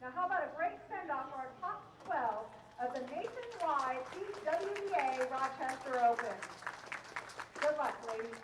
Now how about a great send-off for our top 12 of the Nationwide PWBA Rochester Open. Good luck, ladies.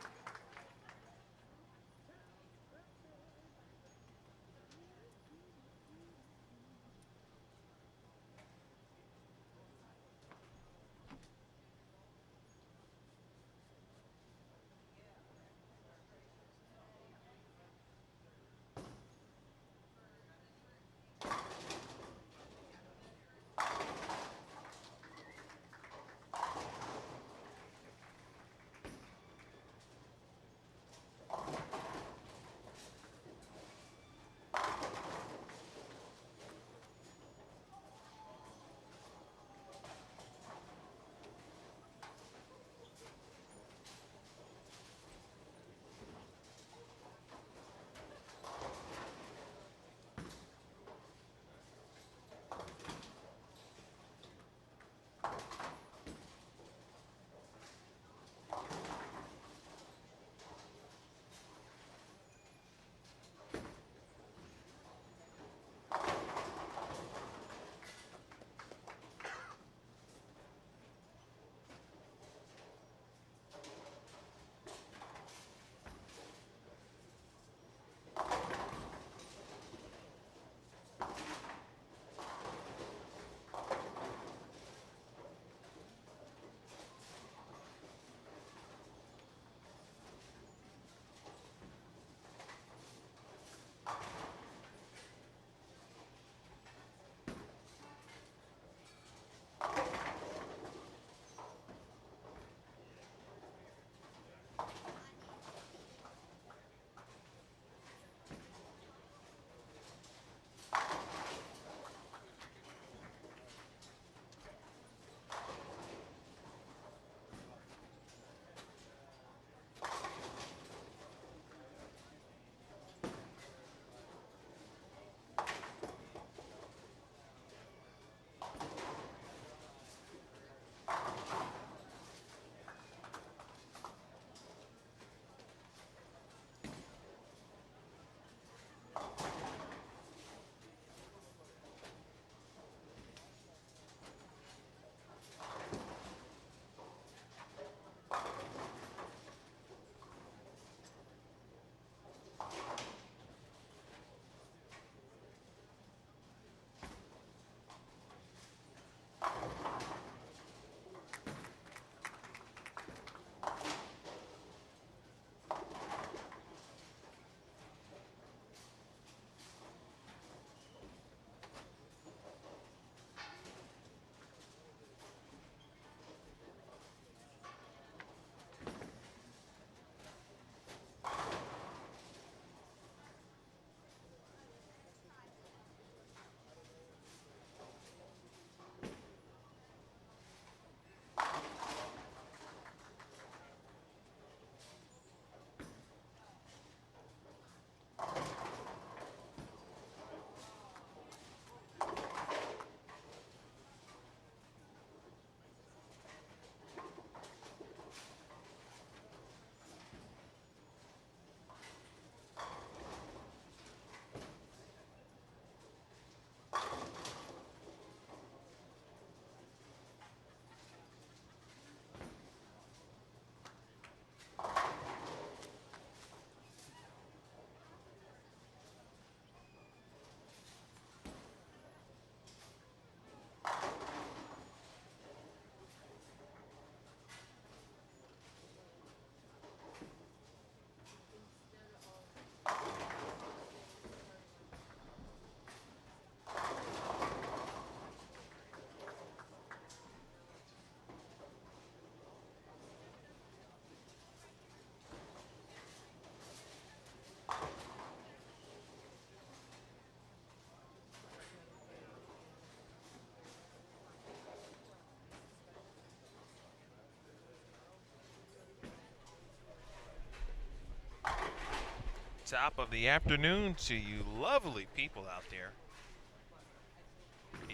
Top of the afternoon to you lovely people out there.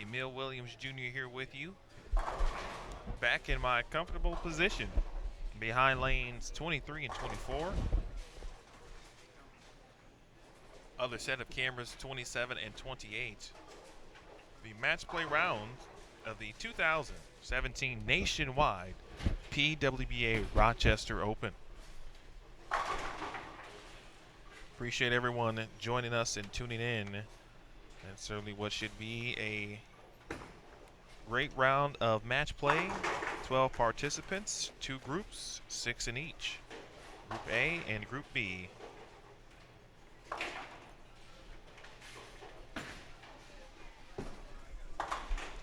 Emil Williams Jr. here with you. Back in my comfortable position behind lanes 23 and 24. Other set of cameras 27 and 28. the match play round of the 2017 Nationwide PWBA Rochester Open. Appreciate everyone joining us and tuning in. And certainly what should be a great round of match play. 12 participants, 2 groups, 6 in each. Group A and Group B.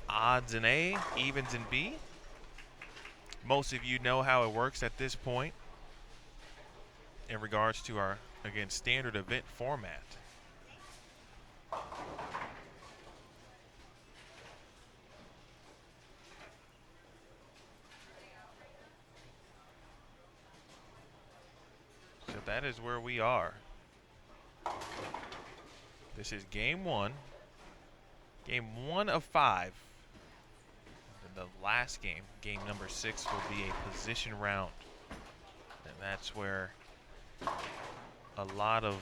Odds in A, evens in B. Most of you know how it works at this point in regards to our, again, standard event format. So that is where we are. This is game 1. Game 1 of 5. And the last game, game number 6, will be a position round. And that's where a lot of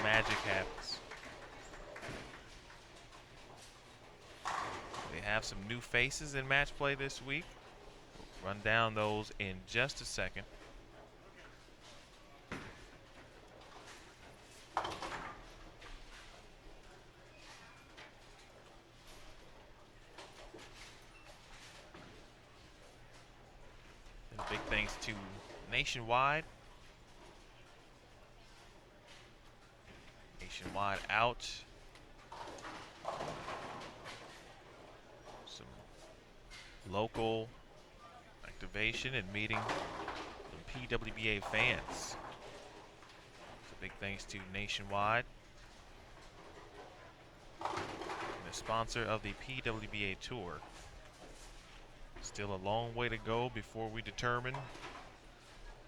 magic happens. We have some new faces in match play this week. We'll run down those in just a second. And big thanks to Nationwide. Nationwide out. Some local activation and meeting some PWBA fans. So big thanks to Nationwide, and the sponsor of the PWBA Tour. Still a long way to go before we determine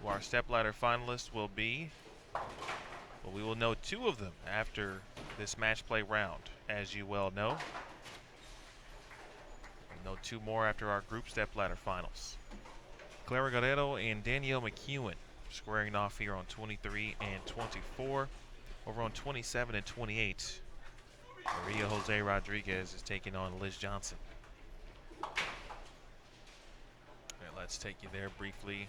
who our stepladder finalists will be. But we will know 2 of them after this match play round, as you well know. We'll know 2 more after our group stepladder finals. Clara Guerrero and Danielle McEwen squaring off here on 23 and 24. Over on 27 and 28, Maria Jose Rodriguez is taking on Liz Johnson. Let's take you there briefly.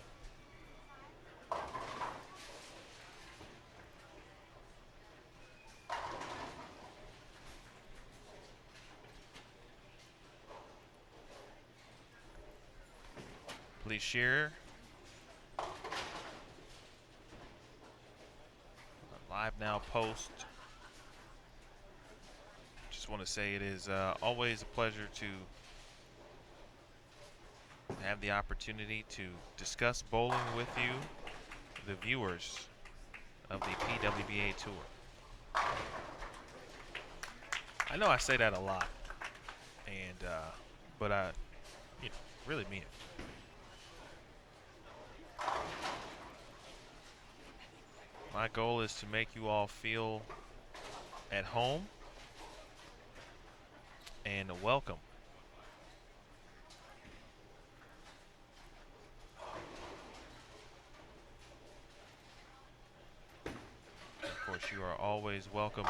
Please share. Live Now post. Just want to say it is always a pleasure to have the opportunity to discuss bowling with you, the viewers of the PWBA Tour. I know I say that a lot, and but I really mean it. My goal is to make you all feel at home and welcome. Of course, you are always welcome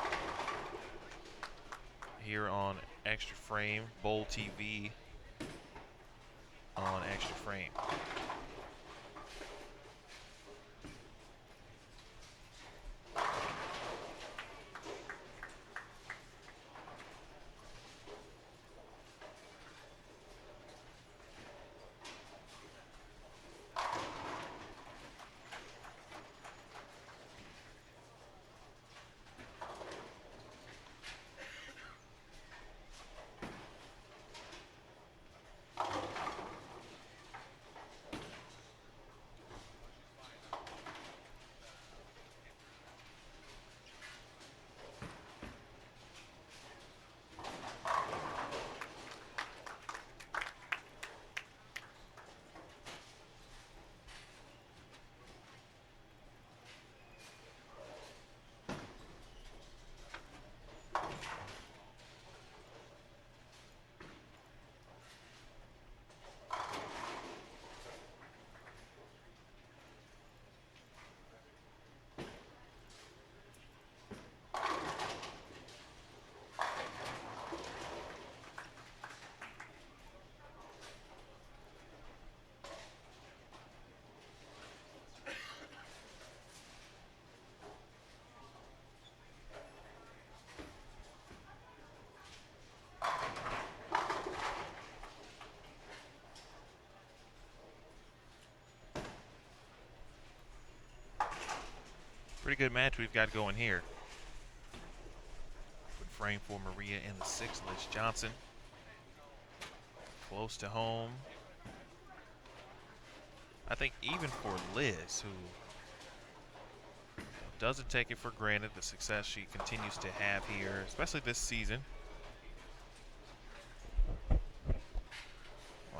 here on Extra Frame, Bowl TV on Extra Frame. Pretty good match we've got going here. Good frame for Maria in the 6th. Liz Johnson. Close to home. I think even for Liz, who doesn't take it for granted, the success she continues to have here, especially this season. Well,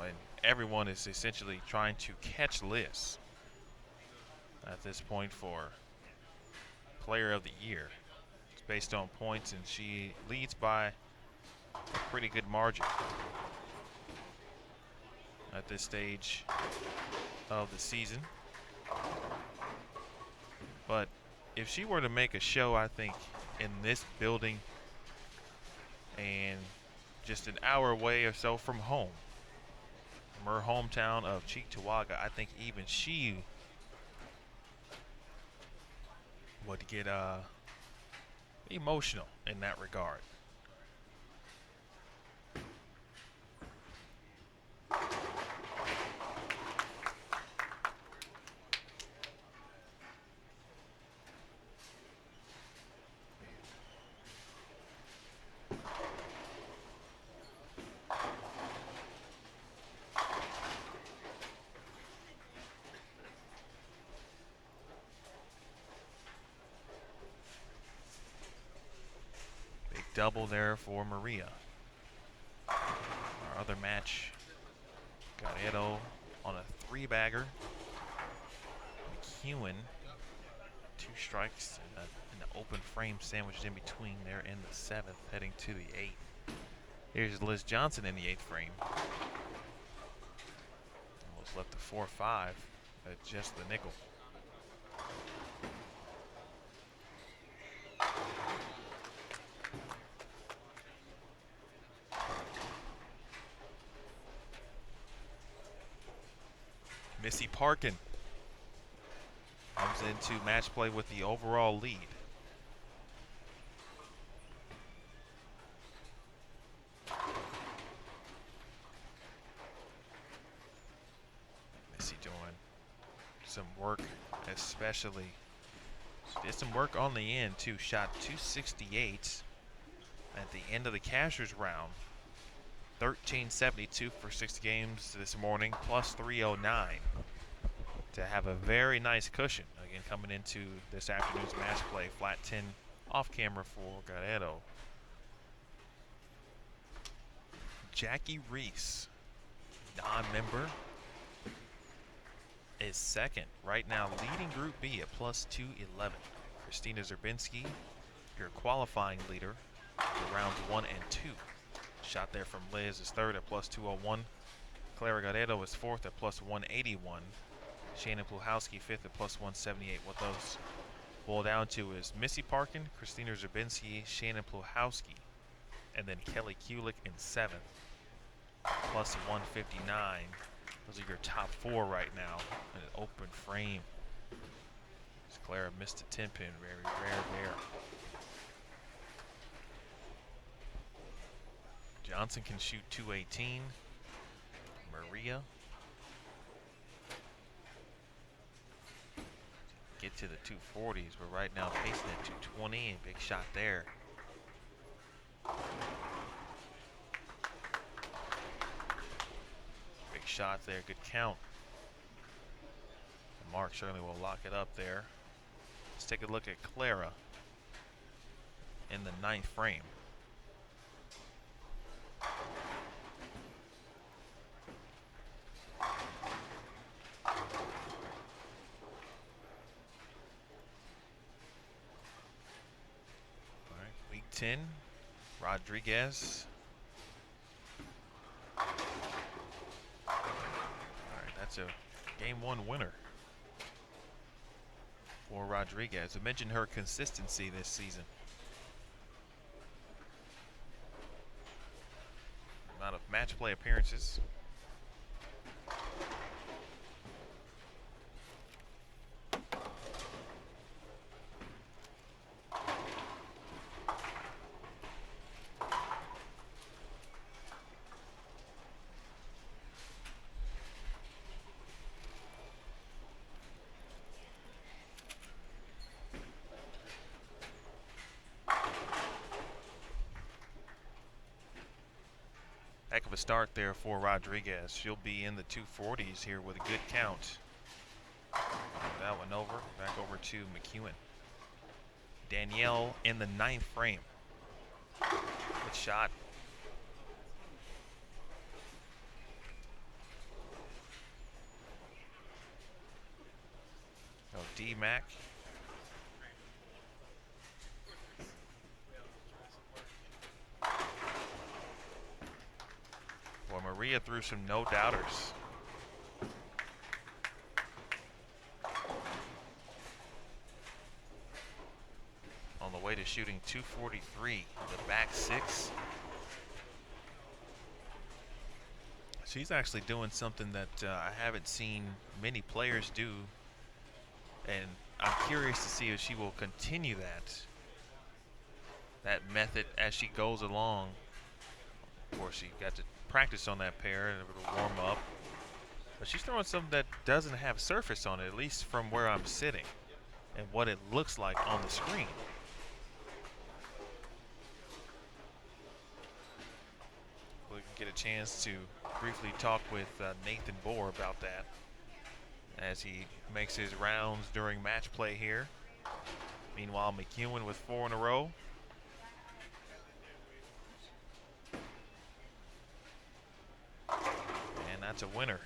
and everyone is essentially trying to catch Liz at this point for Player of the Year. It's based on points, and she leads by a pretty good margin at this stage of the season. But if she were to make a show, I think, in this building and just an hour away or so from home, from her hometown of Cheektowaga, I think even she would get emotional in that regard. Double there for Maria. Our other match, Guerrero on a 3-bagger. McEwen, 2 strikes and an open frame sandwiched in between there in the 7th, heading to the 8th. Here's Liz Johnson in the 8th frame. Almost left the 4-5 at just the nickel. Missy Parkin comes into match play with the overall lead. Missy doing some work, especially. She did some work on the end too. Shot 268 at the end of the cashier's round. 1372 for 6 games this morning, plus 309 to have a very nice cushion. Again, coming into this afternoon's match play, flat 10 off camera for Guerrero. Jackie Reese, non-member, is second right now, leading Group B at plus 211. Christina Zerbinski, your qualifying leader for rounds 1 and 2. Shot there from Liz is third at plus 201. Clara Guerrero is fourth at plus 181. Shannon Pluhowski fifth at plus 178. What those boil down to is Missy Parkin, Christina Zerbinski, Shannon Pluhowski, and then Kelly Kulik in seventh, plus 159. Those are your top 4 right now in an open frame. Clara missed a 10-pin, very rare there. Johnson can shoot 218. Maria get to the 240s, but right now pacing at 220, and big shot there. Big shot there, good count. And Mark certainly will lock it up there. Let's take a look at Clara in the 9th frame. Week 10, Rodriguez. All right, that's a game 1 winner for Rodriguez. I mentioned her consistency this season. Amount of match play appearances. Heck of a start there for Rodriguez. She'll be in the 240s here with a good count. That one over. Back over to McEwen. Danielle in the 9th frame. Good shot. Oh, D-Mac. Well, Maria threw some no-doubters. On the way to shooting 243, the back 6. She's actually doing something that I haven't seen many players do, and I'm curious to see if she will continue that method as she goes along. Of course, she got to practice on that pair and it'll warm up, but she's throwing something that doesn't have surface on it, at least from where I'm sitting and what it looks like on the screen. We can get a chance to briefly talk with Nathan Bohr about that as he makes his rounds during match play here. Meanwhile, McEwen with 4 in a row. And that's a winner.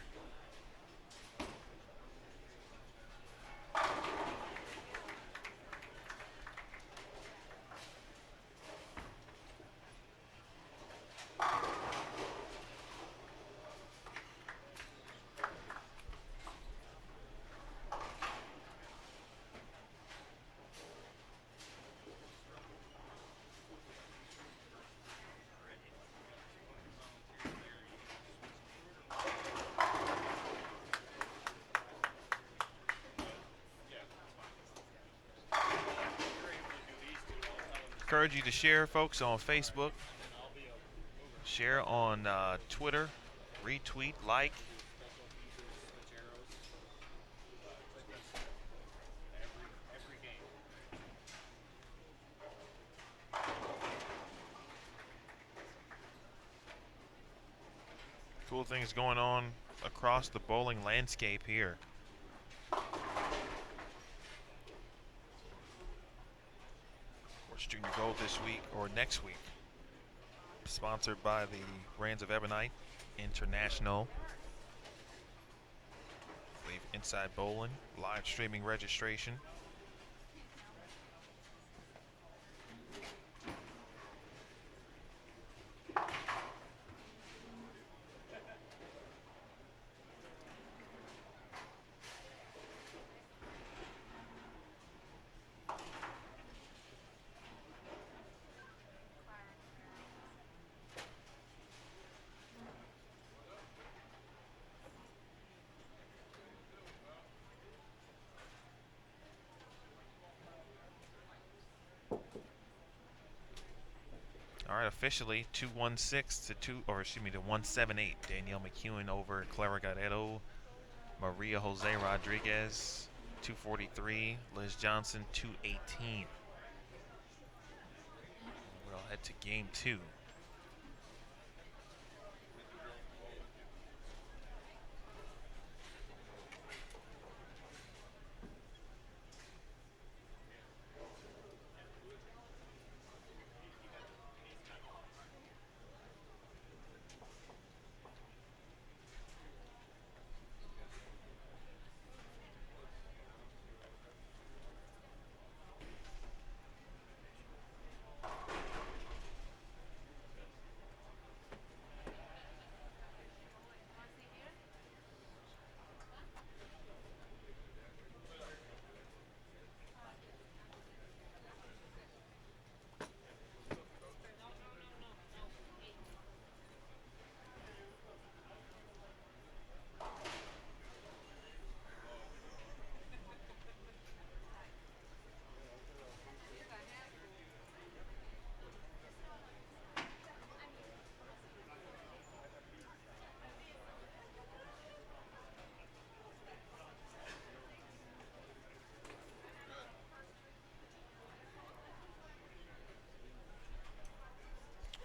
Encourage you to share, folks, on Facebook. Share on Twitter. Retweet, like. Cool things going on across the bowling landscape here. Junior Gold this week or next week. Sponsored by the Brands of Ebonite International. I believe Inside Bowling, live streaming registration. All right, officially 216 to 178. Danielle McEwen over Clara Guerrero. Maria Jose Rodriguez 243. Liz Johnson 218. We'll head to game 2.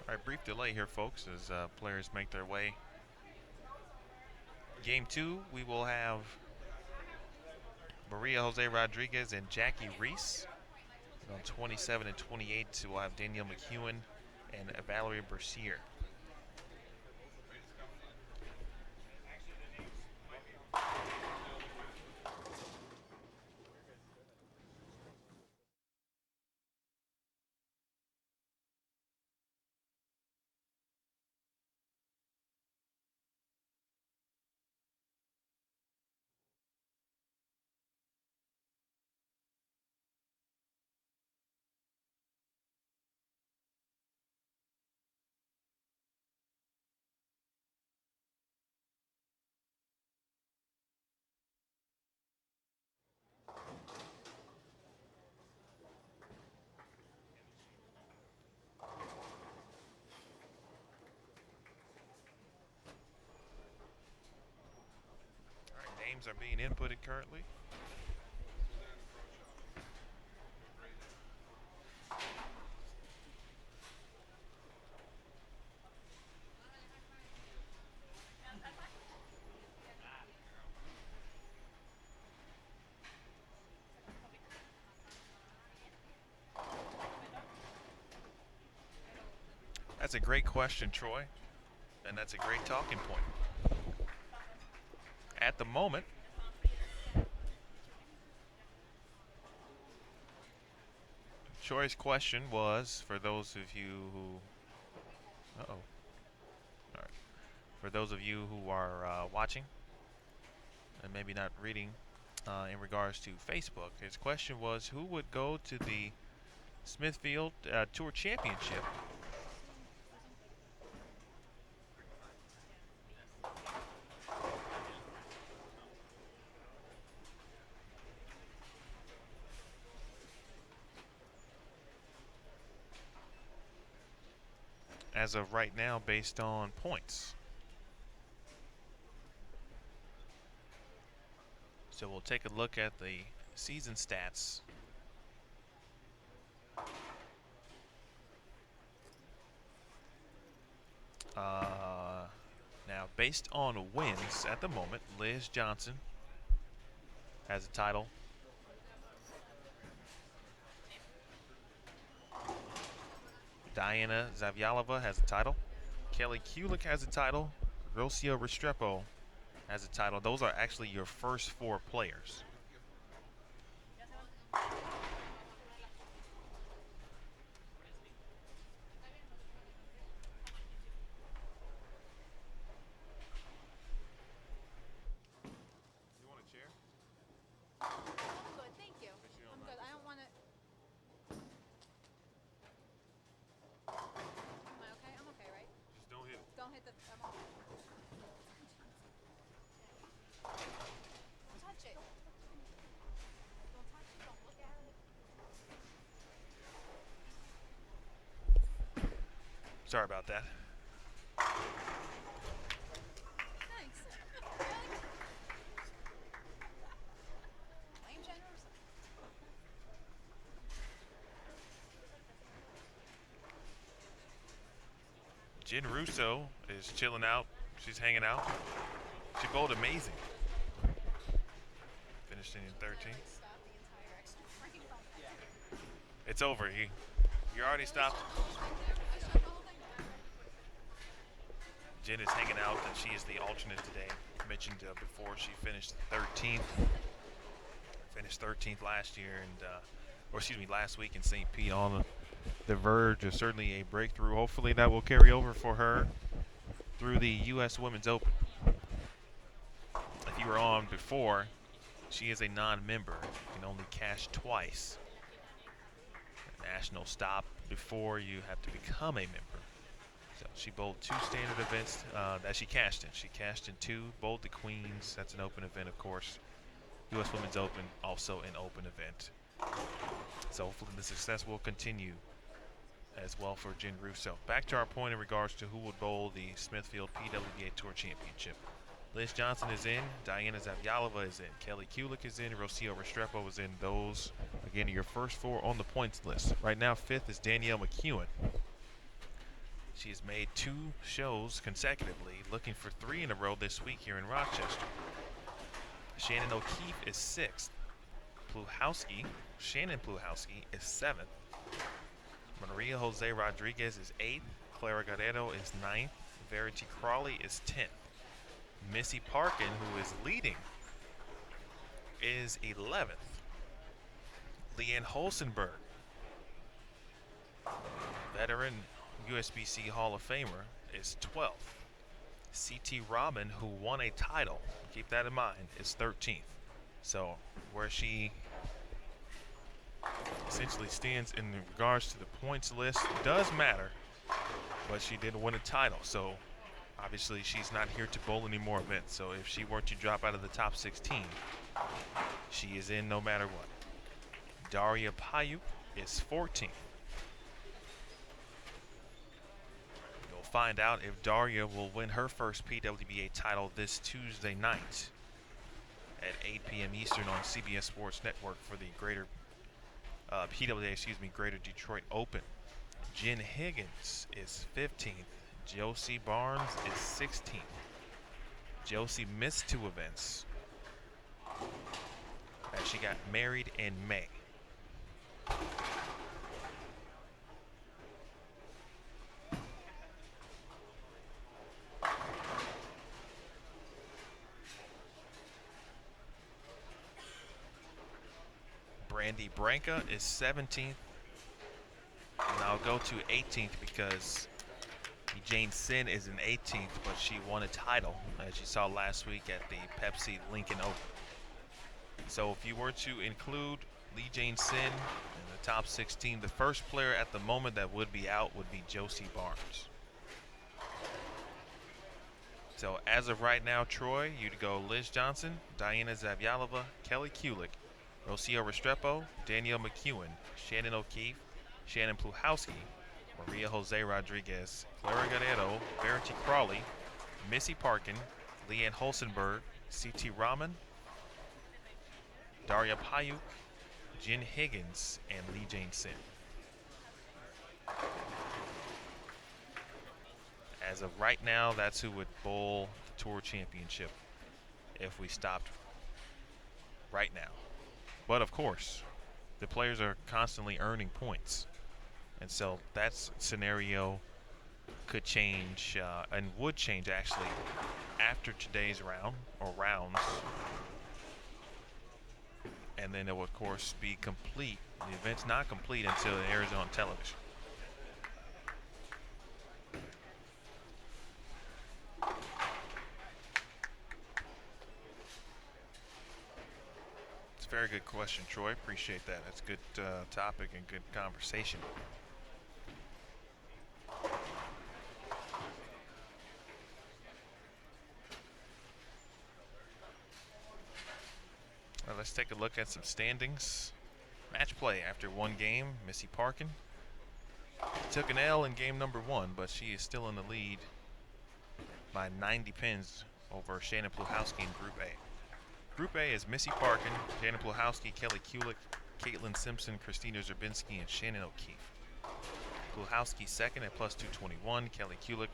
All right, brief delay here, folks, as players make their way. Game 2, we will have Maria Jose Rodriguez and Jackie Reese. On 27 and 28, we'll have Danielle McEwen and Valerie Bercier. Names are being inputted currently. That's a great question, Troy, and that's a great talking point. At the moment, Troy's question was, for those of you who, all right, for those of you who are watching and maybe not reading in regards to Facebook, his question was, who would go to the Smithfield Tour Championship as of right now based on points? So we'll take a look at the season stats. Now, based on wins at the moment, Liz Johnson has a title. Diana Zavjalova has a title. Kelly Kulik has a title. Rocio Restrepo has a title. Those are actually your first 4 players. Sorry about that. Thanks. Lame generous. Jen Russo is chilling out. She's hanging out. She bowled amazing. Finished in 13. It's over. You already stopped. Jen is hanging out, and she is the alternate today. Mentioned before, she finished 13th. Finished 13th last year, and last week in St. Pete, on the verge of certainly a breakthrough. Hopefully, that will carry over for her through the U.S. Women's Open. If you were on before, she is a non-member. You can only cash twice. A national stop before you have to become a member. So she bowled 2 standard events that she cashed in. She cashed in 2, bowled the Queens. That's an open event, of course. U.S. Women's Open, also an open event. So hopefully the success will continue as well for Jen Russo. Back to our point in regards to who would bowl the Smithfield PWBA Tour Championship. Liz Johnson is in. Diana Zavjalova is in. Kelly Kulik is in. Rocio Restrepo is in. Those, again, are your first 4 on the points list. Right now, 5th is Danielle McEwen. She's made 2 shows consecutively, looking for 3 in a row this week here in Rochester. Shannon O'Keefe is 6th. Shannon Pluhowski is 7th. Maria Jose Rodriguez is 8th. Clara Guerrero is 9th. Verity Crawley is 10th. Missy Parkin, who is leading, is 11th. Leanne Holsenberg, veteran USBC Hall of Famer, is 12th. C.T. Robin, who won a title, keep that in mind, is 13th. So where she essentially stands in regards to the points list does matter, but she did win a title. So obviously she's not here to bowl any more events. So if she were to drop out of the top 16, she is in no matter what. Daria Payuk is 14th. You'll find out if Daria will win her first PWBA title this Tuesday night at 8 p.m. Eastern on CBS Sports Network for the Greater Greater Detroit Open. Jen Higgins is 15th. Josie Barnes is 16th. Josie missed 2 events as she got married in May. Brandy Branca is 17th. And I'll go to 18th because Jane Sin is in 18th, but she won a title, as you saw last week at the Pepsi Lincoln Open. So if you were to include Lee Jane Sin in the top 16, the first player at the moment that would be out would be Josie Barnes. So as of right now, Troy, you'd go Liz Johnson, Diana Zavyalova, Kelly Kulick, Rocio Restrepo, Danielle McEwen, Shannon O'Keefe, Shannon Pluhowski, Maria Jose Rodriguez, Clara Guerrero, Verity Crawley, Missy Parkin, Leanne Holsenberg, C.T. Rahman, Daria Payuk, Jen Higgins, and Lee Jane Sin. As of right now, that's who would bowl the Tour Championship if we stopped right now. But of course, the players are constantly earning points. And so that scenario could change and would change actually after today's round or rounds. And then it will of course be complete. The event's not complete until it airs on television. It's a very good question, Troy. Appreciate that. That's a good topic and good conversation. Let's take a look at some standings. Match play after 1 game. Missy Parkin took an L in game number 1, but she is still in the lead by 90 pins over Shannon Pluhowski in Group A. Group A is Missy Parkin, Shannon Pluhowski, Kelly Kulick, Caitlin Simpson, Christina Zerbinski, and Shannon O'Keefe. Pluhowski second at plus 221, Kelly Kulick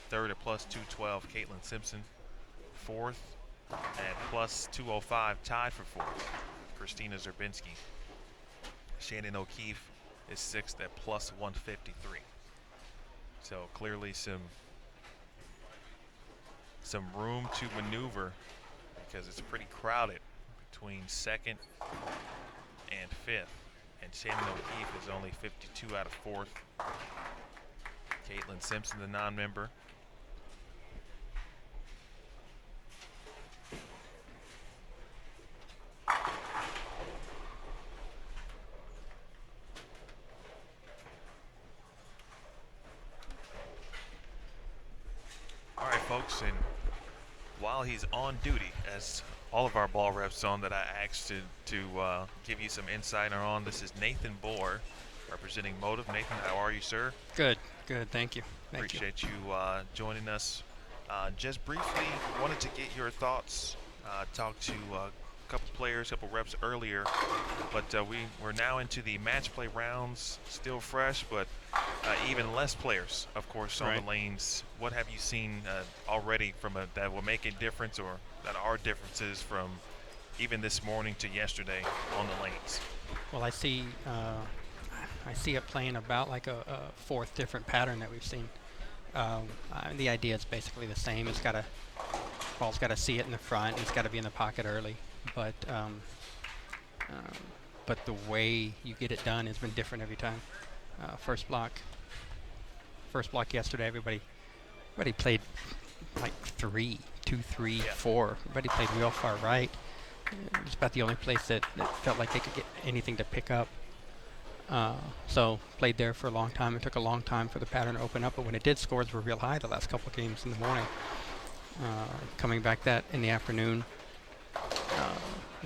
third at plus 212, Caitlin Simpson fourth at plus 205, tied for 4th, Christina Zerbinski. Shannon O'Keefe is 6th at plus 153. So clearly some room to maneuver because it's pretty crowded between 2nd and 5th. And Shannon O'Keefe is only 52 out of 4th. Caitlin Simpson, the non-member, folks, and while he's on duty, as all of our ball reps on that I asked to give you some insight on, this is Nathan Bohr representing Motive. Nathan, how are you, sir? Good, thank you. Appreciate you joining us. Just briefly, wanted to get your thoughts, talk to couple players, couple reps earlier, but we're now into the match play rounds, still fresh, but even less players, of course, on the lanes. What have you seen already that will make a difference, or that are differences from even this morning to yesterday on the lanes? Well, I see it playing about like a fourth different pattern that we've seen. The idea is basically the same. Ball's got to see it in the front. It's got to be in the pocket early, but the way you get it done has been different every time. First block yesterday, everybody played like 3, 2, 3, 4. Everybody played real far right. It was about the only place that felt like they could get anything to pick up. So played there for a long time. It took a long time for the pattern to open up, but when it did, scores were real high the last couple of games in the morning. Coming back that in the afternoon,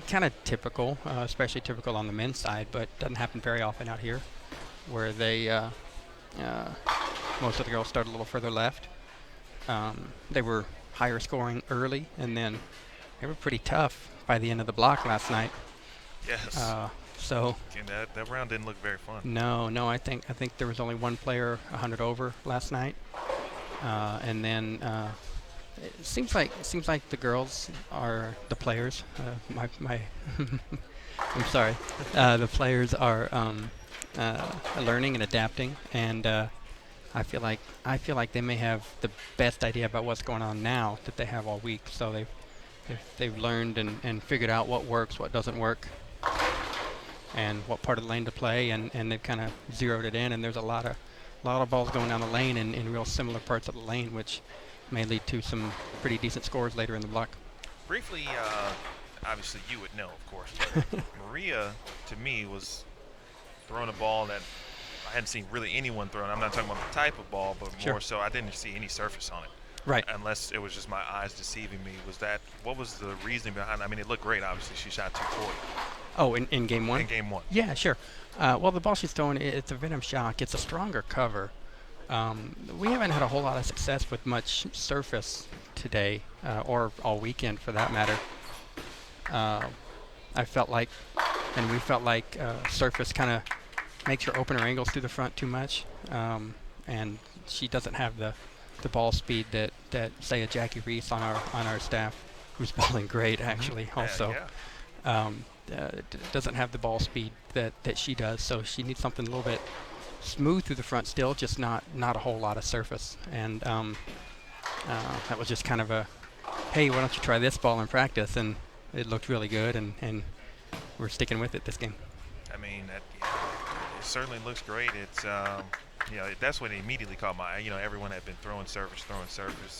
kind of typical, especially typical on the men's side, but doesn't happen very often out here, where most of the girls started a little further left. They were higher scoring early, and then they were pretty tough by the end of the block last night. Yes. And that round didn't look very fun. No. I think there was only one player 100 over last night, and then it seems like the girls are the players. I'm sorry. The players are learning and adapting, and I feel like they may have the best idea about what's going on now that they have all week. So they've learned and figured out what works, what doesn't work, and what part of the lane to play, and they've kind of zeroed it in. And there's a lot of balls going down the lane in real similar parts of the lane, which may lead to some pretty decent scores later in the block. Briefly, obviously you would know, of course, but Maria, to me, was throwing a ball that I hadn't seen really anyone throwing. I'm not talking about the type of ball, but more so I didn't see any surface on it. Right. Unless it was just my eyes deceiving me. What was the reasoning behind it? I mean, it looked great, obviously. She shot 240. Oh, in game one? In game one. Yeah, sure. Well, the ball she's throwing, it's a Venom Shock. It's a stronger cover. We haven't had a whole lot of success with much surface today, or all weekend for that matter. We felt like surface kind of makes her open her angles through the front too much, and she doesn't have the ball speed that say a Jackie Reese on our staff, who's balling great actually. Also, doesn't have the ball speed that she does. So she needs something a little bit smooth through the front still, just not a whole lot of surface. And that was just kind of a, hey, why don't you try this ball in practice? And it looked really good, and we're sticking with it this game. I mean, it certainly looks great. It's that's what immediately caught my eye. Everyone had been throwing surface,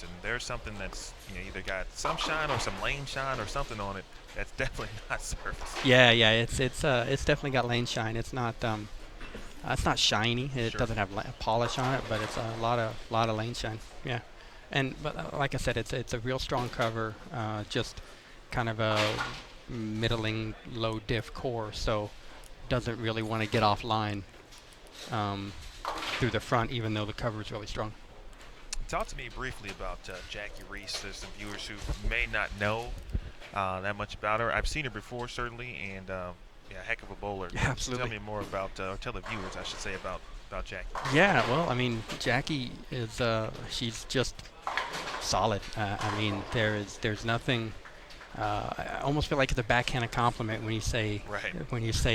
and there's something that's either got some shine or some lane shine or something on it. That's definitely not surface. Yeah, it's definitely got lane shine. It's not not shiny. It doesn't have polish on it, but it's a lot of lane shine. Yeah, but like I said, it's a real strong cover. Just kind of a middling low diff core, so doesn't really want to get offline through the front, even though the cover is really strong. Talk to me briefly about Jackie Reese. There's some viewers who may not know that much about her. I've seen her before, certainly, and a heck of a bowler. Yeah, absolutely. Tell me more about, or tell the viewers, I should say, about Jackie. Yeah, well, I mean, Jackie is she's just solid. I mean, there's nothing. I almost feel like it's a backhanded compliment when you say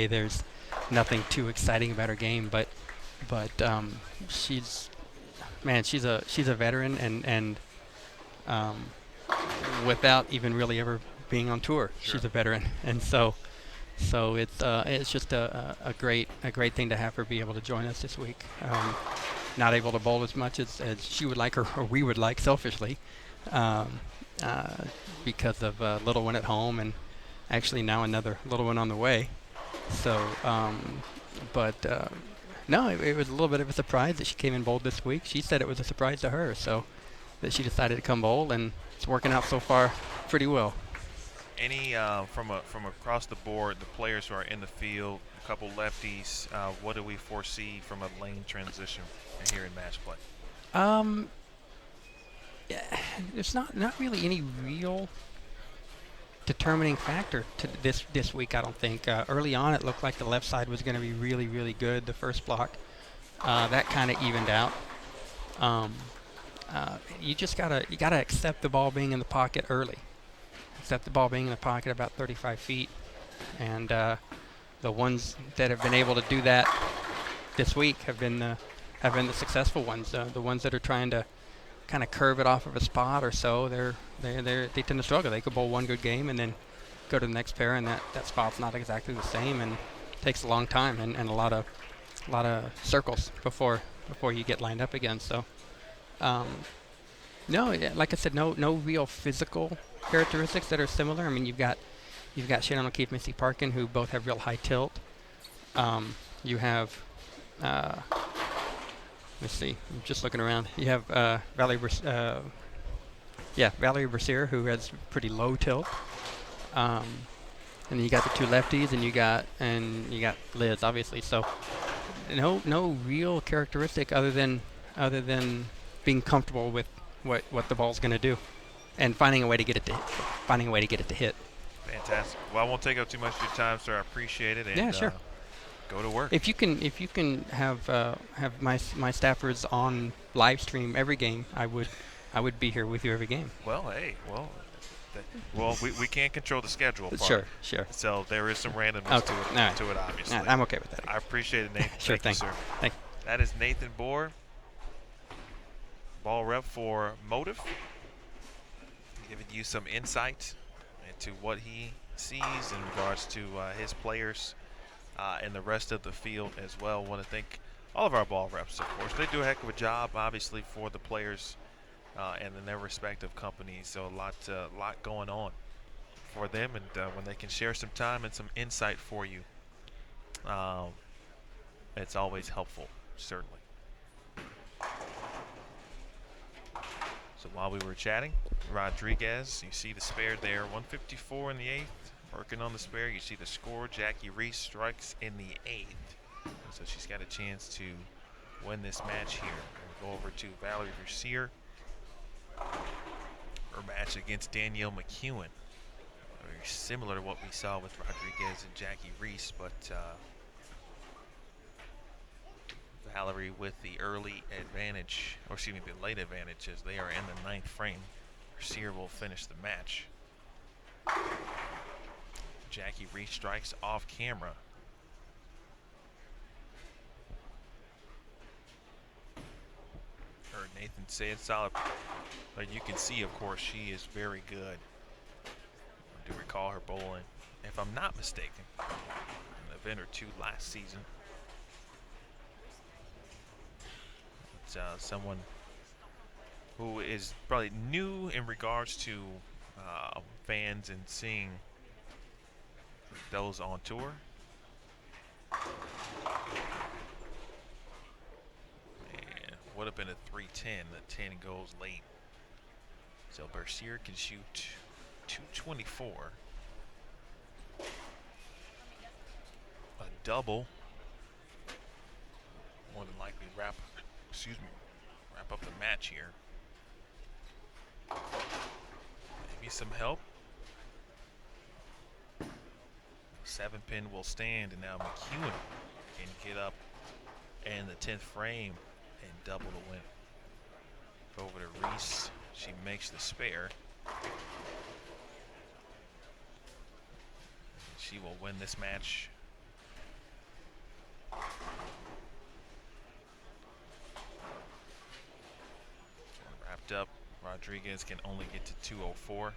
there's nothing too exciting about her game, but she's a veteran and without even really ever being on tour, she's a veteran, and so it's just a great thing to have her be able to join us this week. Not able to bowl as much as she would like, or we would like selfishly, because of a little one at home, and actually now another little one on the way. So, no, it was a little bit of a surprise that she came in bowled this week. She said it was a surprise to her, so that she decided to come bowl, and it's working out so far pretty well. Any from across the board, the players who are in the field, a couple lefties, what do we foresee from a lane transition here in match play? There's not really any real determining factor to this week. I don't think early on it looked like the left side was going to be really, really good. The first block that kind of evened out. You just gotta accept the ball being in the pocket early. Accept the ball being in the pocket about 35 feet, and the ones that have been able to do that this week have been the successful ones. The ones that are trying to kind of curve it off of a spot or so, they tend to struggle. They could bowl one good game and then go to the next pair, and that spot's not exactly the same, and takes a long time and a lot of circles before you get lined up again. So no, like I said, no real physical characteristics that are similar. I mean, you've got Shannon O'Keefe, Missy Parkin, who both have real high tilt. You have let's see, I'm just looking around. You have Valerie Bercier, who has pretty low tilt. And then you got the two lefties, and you got Liz, obviously. So no real characteristic other than being comfortable with what the ball's going to do, and finding a way to get it to hit. Fantastic. Well, I won't take up too much of your time, sir. I appreciate it. And, yeah, sure. Go to work. If you can have my staffers on live stream every game, I would be here with you every game. Well, hey, we can't control the schedule part. Sure. So there is some randomness to it, obviously. Right. I'm okay with that. I appreciate it, Nathan. Sure, Thank you, sir. Thank you. That is Nathan Bohr, ball rep for Motive, giving you some insight into what he sees in regards to his players and the rest of the field as well. Want to thank all of our ball reps, of course. They do a heck of a job, obviously, for the players and in their respective companies. So a lot going on for them, and when they can share some time and some insight for you, it's always helpful, certainly. So while we were chatting, Rodriguez, you see the spare there, 154 in the 8th. Working on the spare, you see the score. Jackie Reese strikes in the 8th. So she's got a chance to win this match here. We'll go over to Valerie Bercier. Her match against Danielle McEwen. Very similar to what we saw with Rodriguez and Jackie Reese, but Valerie with the early advantage, or excuse me, the late advantage, as they are in the 9th frame. Bercier will finish the match. Jackie Reese strikes off camera. Heard Nathan say it's solid, but you can see, of course, she is very good. I do recall her bowling, if I'm not mistaken, an event or two last season. It's someone who is probably new in regards to fans and seeing those on tour. And would have been a 310. The 10 goes late. So Bercier can shoot 224. A double. More than likely wrap up the match here. Maybe some help. 7-pin will stand, and now McEwen can get up in the 10th frame and double the win. Over to Reese. She makes the spare. She will win this match. Wrapped up. Rodriguez can only get to 204.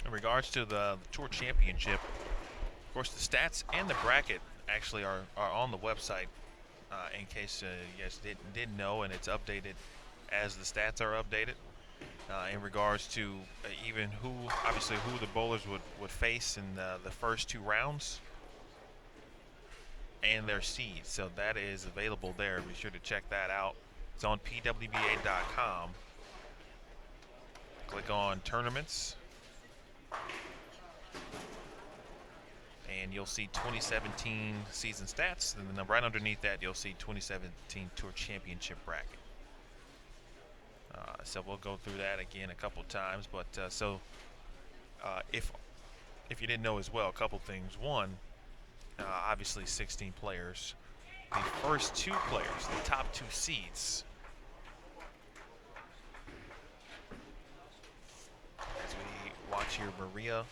In regards to the Tour Championship, of course, the stats and the bracket actually are on the website in case you guys didn't know, and it's updated as the stats are updated in regards to even who the bowlers would face in the first 2 rounds and their seeds. So that is available there. Be sure to check that out It's on pwba.com. Click on tournaments, and you'll see 2017 season stats, and then right underneath that you'll see 2017 Tour Championship bracket. So we'll go through that again a couple times, but if you didn't know as well, a couple things. One, obviously 16 players. The first 2 players, the top 2 seeds, as we watch here, Maria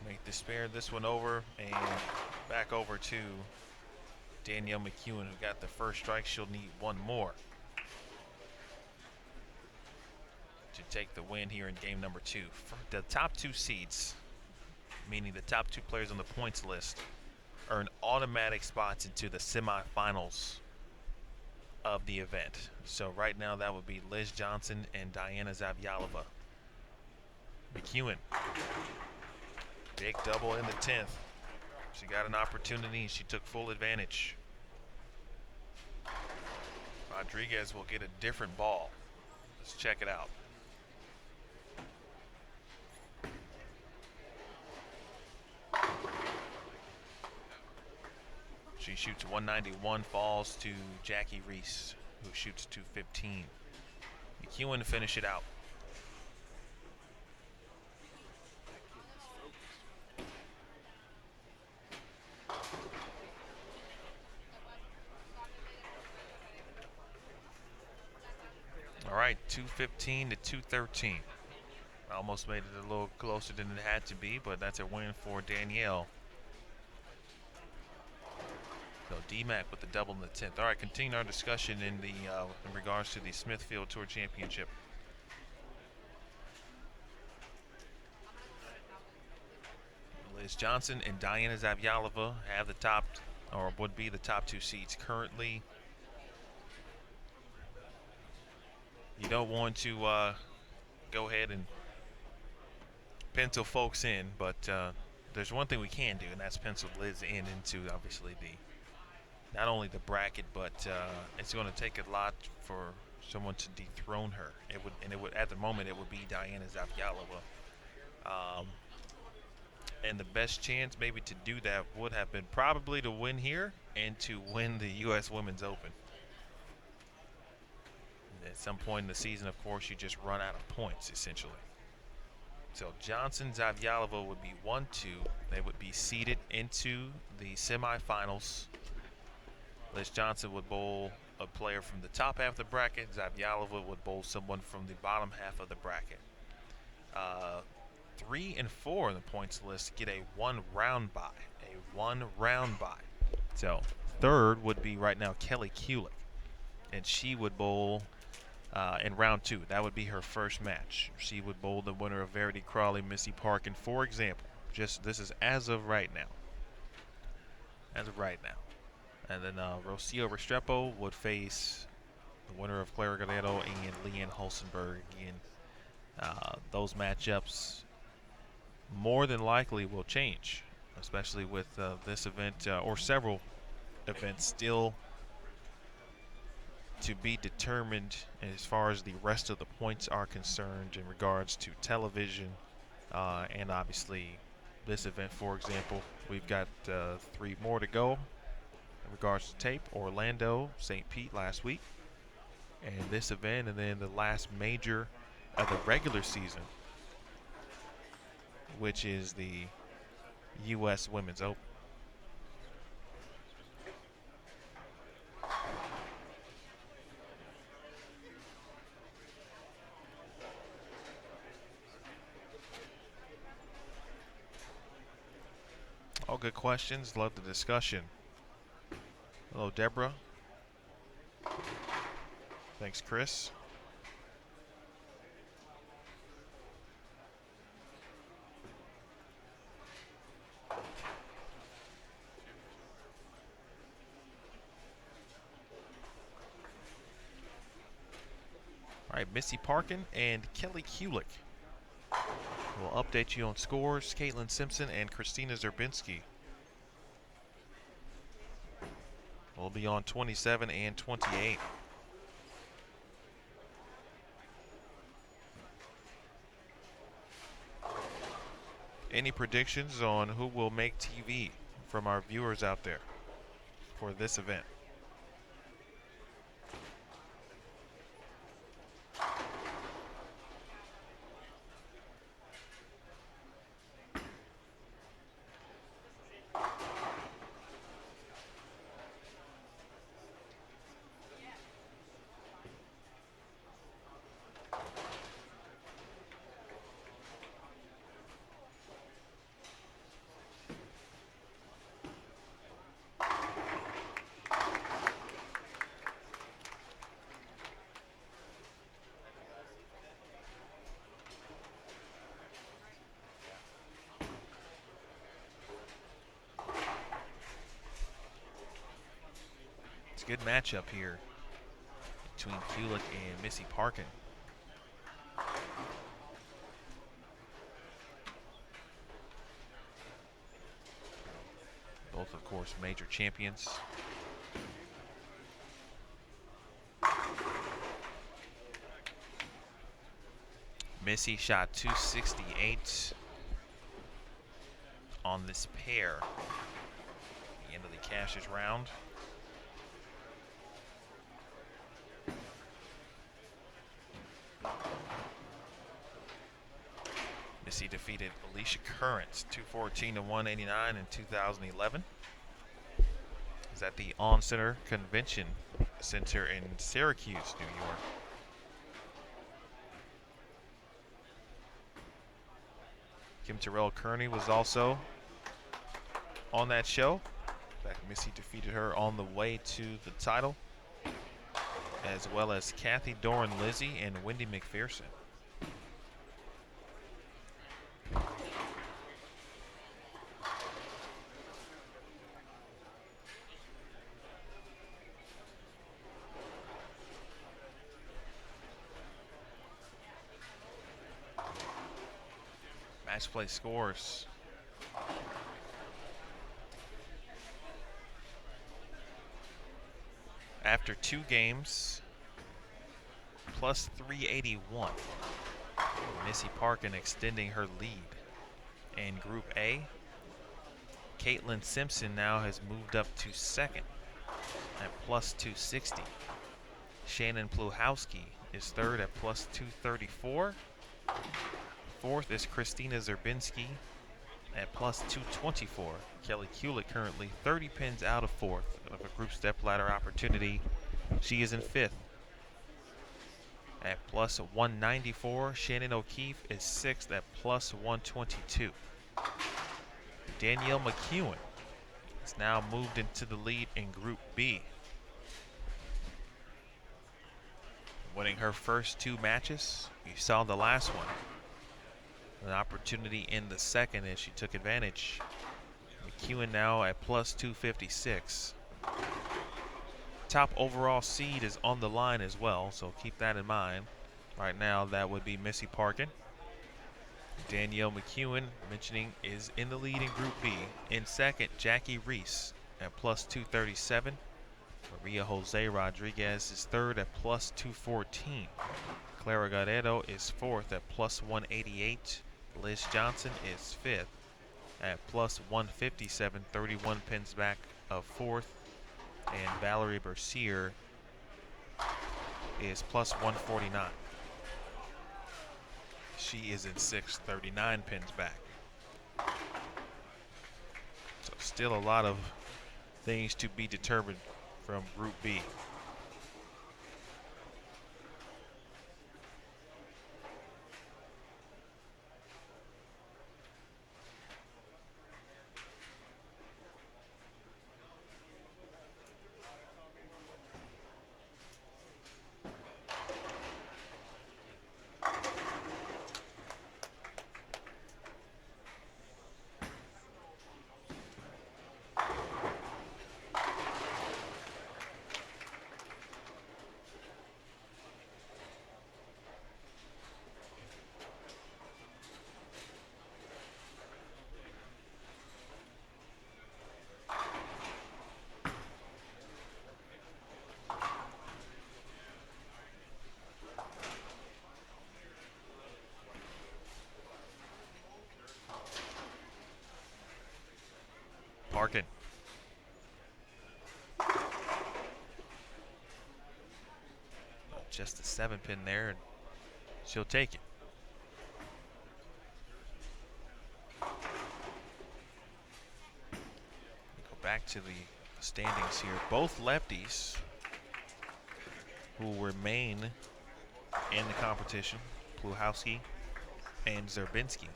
make the spare this one over, and back over to Danielle McEwen, who got the first strike. She'll need 1 more to take the win here in game number 2. For the top 2 seeds, meaning the top 2 players on the points list, earn automatic spots into the semifinals of the event. So right now that would be Liz Johnson and Diana Zavjalova. McEwen, big double in the 10th. She got an opportunity and she took full advantage. Rodriguez will get a different ball. Let's check it out. She shoots 191, falls to Jackie Reese, who shoots 215. McEwen to finish it out. All right, 215 to 213. Almost made it a little closer than it had to be, but that's a win for Danielle. So DMAC with the double in the 10th. All right, continue our discussion in regards to the Smithfield Tour Championship. Liz Johnson and Diana Zavjalova have the top, or would be the top 2 seeds currently. You don't want to go ahead and pencil folks in, but there's one thing we can do, and that's pencil Liz into obviously not only the bracket, but it's going to take a lot for someone to dethrone her. It would at the moment it would be Diana Zavjalova. And the best chance maybe to do that would have been probably to win here and to win the U.S. Women's Open. And at some point in the season, of course, you just run out of points essentially. So Johnson, Zavjalova would be 1-2. They would be seeded into the semifinals. Liz Johnson would bowl a player from the top half of the bracket. Zavjalova would bowl someone from the bottom half of the bracket. 3 and 4 on the points list get a 1-round bye. A 1-round bye. So third would be right now Kelly Kulick, and she would bowl in round 2. That would be her first match. She would bowl the winner of Verity Crawley, Missy Parkin, for example. This is as of right now. As of right now. And then Rocio Restrepo would face the winner of Clara Gallardo and Leanne Hulsenberg. Again, those matchups more than likely will change, especially with this event or several events still to be determined as far as the rest of the points are concerned in regards to television and obviously this event, for example. We've got 3 more to go in regards to tape. Orlando, St. Pete last week, and this event, and then the last major of the regular season, which is the U.S. Women's Open. All good questions. Love the discussion. Hello, Deborah. Thanks, Chris. All right, Missy Parkin and Kelly Kulick will update you on scores. Caitlin Simpson and Christina Zerbinski will be on 27 and 28. Any predictions on who will make TV from our viewers out there for this event? It's a good matchup here between Kulik and Missy Parkin. Both, of course, major champions. Missy shot 268 on this pair. The end of the Cash's round. Missy defeated Alicia Currents 214 to 189 in 2011. Is at the On Center Convention Center in Syracuse, New York. Kim Terrell Kearney was also on that show. In fact, Missy defeated her on the way to the title, as well as Kathy Doran Lizzie and Wendy McPherson. Match play scores. After 2 games, plus 381. Missy Parkin extending her lead. In Group A, Caitlin Simpson now has moved up to second at plus 260. Shannon Pluhowski is third at plus 234. Fourth is Christina Zerbinski at plus 224. Kelly Kulik currently 30 pins out of fourth of a group step ladder opportunity. She is in fifth at plus 194. Shannon O'Keefe is sixth at plus 122. Danielle McEwen has now moved into the lead in Group B, winning her first 2 matches. You saw the last one. An opportunity in the second as she took advantage. McEwen now at plus 256. Top overall seed is on the line as well, so keep that in mind. Right now, that would be Missy Parkin. Danielle McEwen, mentioning, is in the lead in Group B. In second, Jackie Reese at plus 237. Maria Jose Rodriguez is third at plus 214. Clara Guerrero is fourth at plus 188. Liz Johnson is fifth at plus 157, 31 pins back of fourth. And Valerie Bercier is plus 149. She is in sixth, 39 pins back. So still a lot of things to be determined from Group B. Parkin. Just a 7-pin there, and she'll take it. Go back to the standings here. Both lefties who remain in the competition, Pluhowski and Zerbinski,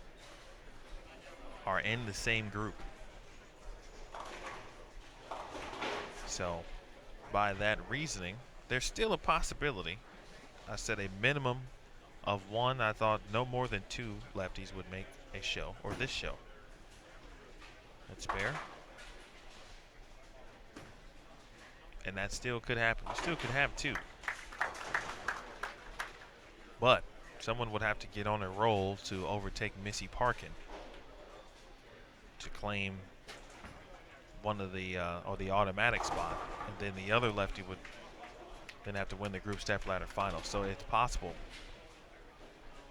are in the same group. So by that reasoning, there's still a possibility. I said a minimum of one. I thought no more than 2 lefties would make a show, or this show. That's fair. And that still could happen. We still could have 2. But someone would have to get on a roll to overtake Missy Parkin to claim one of the or the automatic spot, and then the other lefty would then have to win the group step ladder final. So it's possible,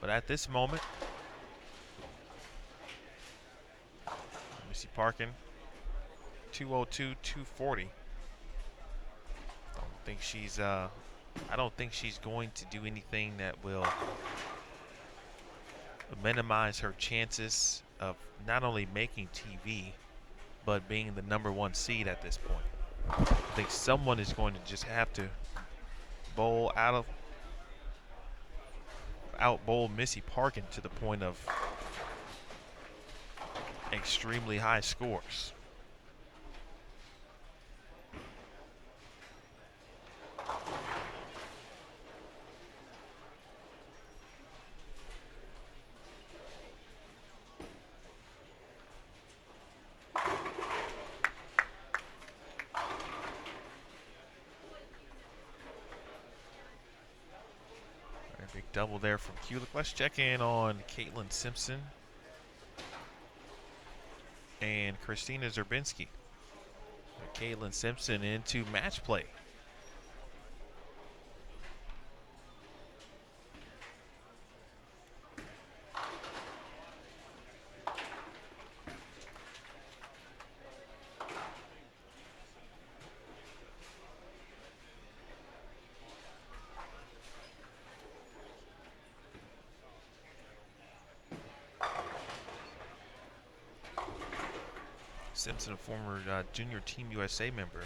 but at this moment, Missy Parkin, 202, 240. I don't think she's going to do anything that will minimize her chances of not only making TV, but being the #1 seed at this point. I think someone is going to just have to out bowl Missy Parkin to the point of extremely high scores. Big double there from Kulik. Let's check in on Caitlin Simpson and Christina Zerbinski. Caitlin Simpson into match play. Simpson, a former junior Team USA member.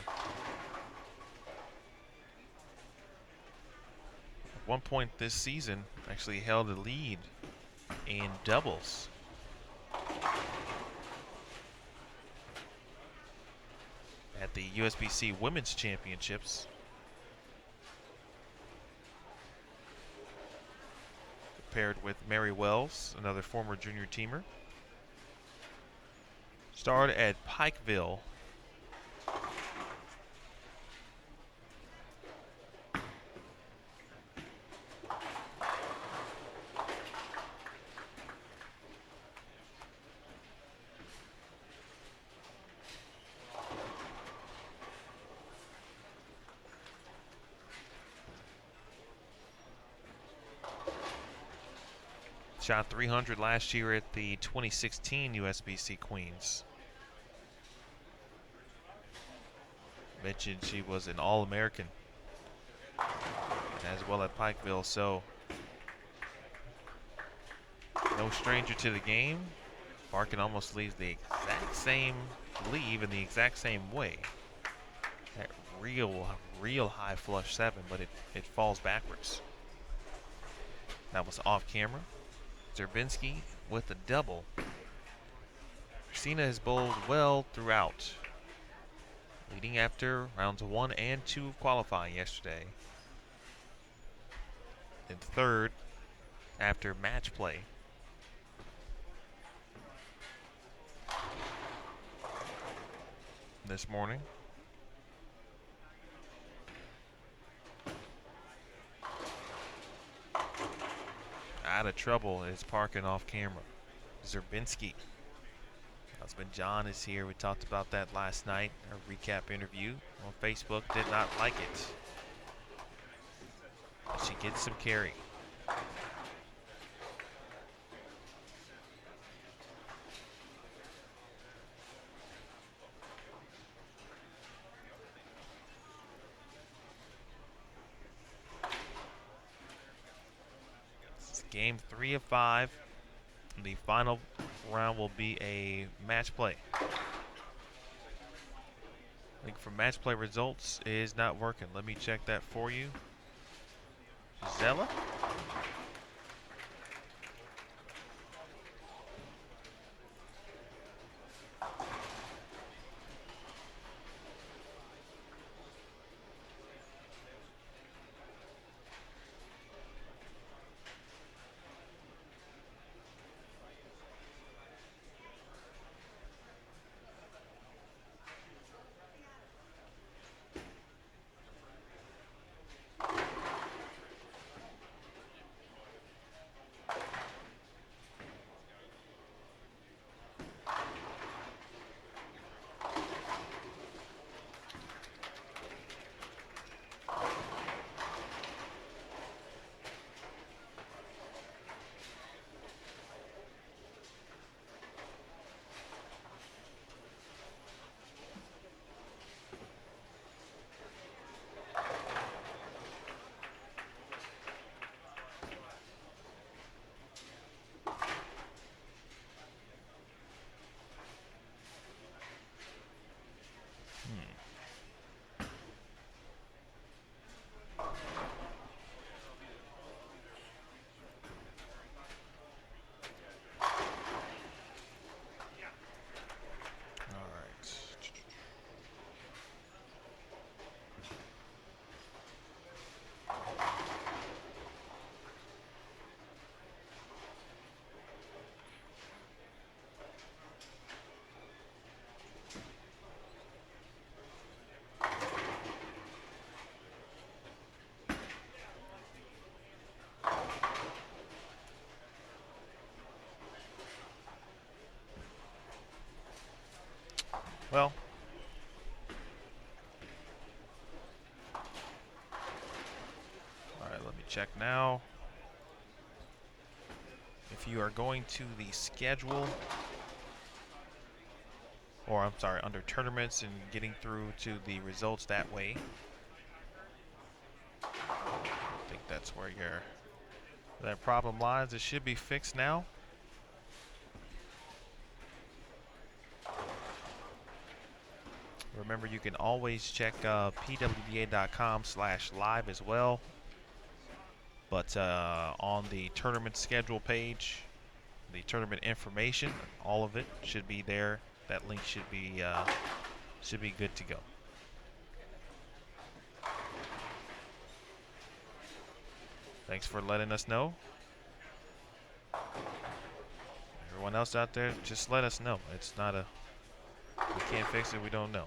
At one point this season, actually held a lead in doubles. At the USBC Women's Championships. Paired with Mary Wells, another former junior teamer. Started at Pikeville. Shot 300 last year at the 2016 USBC Queens. Mentioned she was an All-American as well at Pikeville, so no stranger to the game. Parkin almost leaves the exact same in the exact same way. That real high flush 7, but it falls backwards. That was off camera. Zerbinski with the double. Christina has bowled well throughout, leading after rounds 1 and 2 of qualifying yesterday, and third after match play. This morning. Out of trouble is Parkin off camera. Zerbinski. Husband John is here. We talked about that last night. Our recap interview on Facebook. Did not like it. But she gets some carry. game 3 of 5. The final round will be a match play. Link for match play results is not working. Let me check that for you. Zella? Well, all right, let me check now. If you are going to the schedule, or I'm sorry, under tournaments and getting through to the results that way, I think that's where that problem lies. It should be fixed now. Remember, you can always check pwba.com/live as well. But on the tournament schedule page, the tournament information, all of it should be there. That link should be good to go. Thanks for letting us know. Everyone else out there, just let us know. It's not a, we can't fix it, we don't know.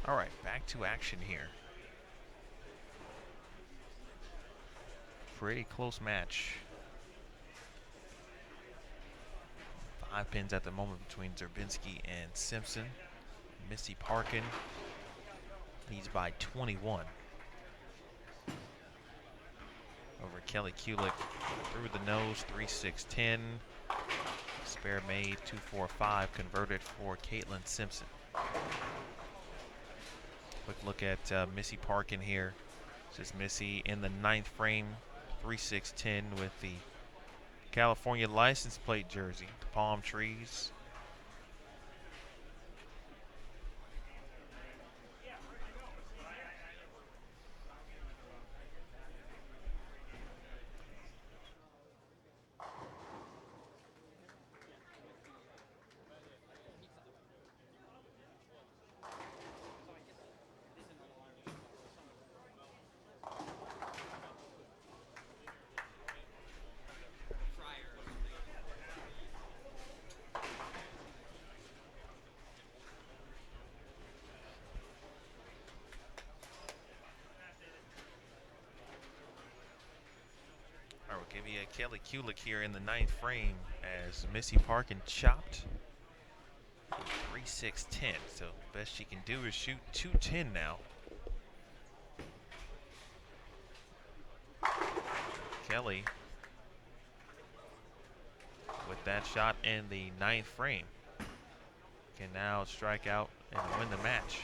All right, back to action here. Pretty close match. 5 pins at the moment between Zerbinski and Simpson. Missy Parkin leads by 21 over Kelly Kulik. Through the nose, 3-6-10. Spare made, 2-4-5 converted for Caitlin Simpson. Quick look at Missy Parkin here. This is Missy in the 9th frame, 3-6-10 with the California license plate jersey, the palm trees. Give you a Kelly Kulik here in the 9th frame as Missy Parkin chopped 3-6-10. So best she can do is shoot 210 now. Kelly with that shot in the 9th frame can now strike out and win the match.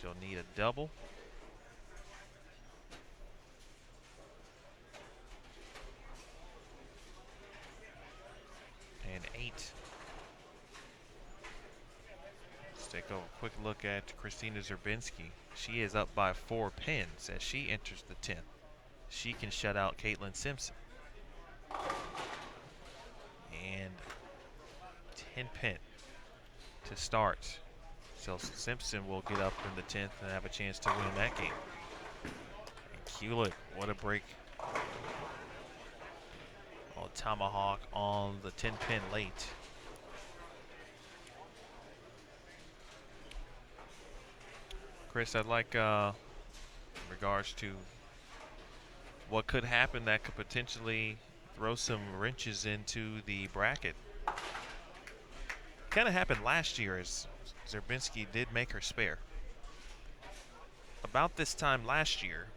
She'll need a double. And 8. Let's take a quick look at Christina Zerbinski. She is up by 4 pins as she enters the 10th. She can shut out Caitlin Simpson. And 10 pin to start. So Simpson will get up in the 10th and have a chance to win that game. And Kulik, what a break. Oh, tomahawk on the 10 pin late. Chris, I'd like in regards to what could happen that could potentially throw some wrenches into the bracket. Kind of happened last year as Zerbinski did make her spare. About this time last year,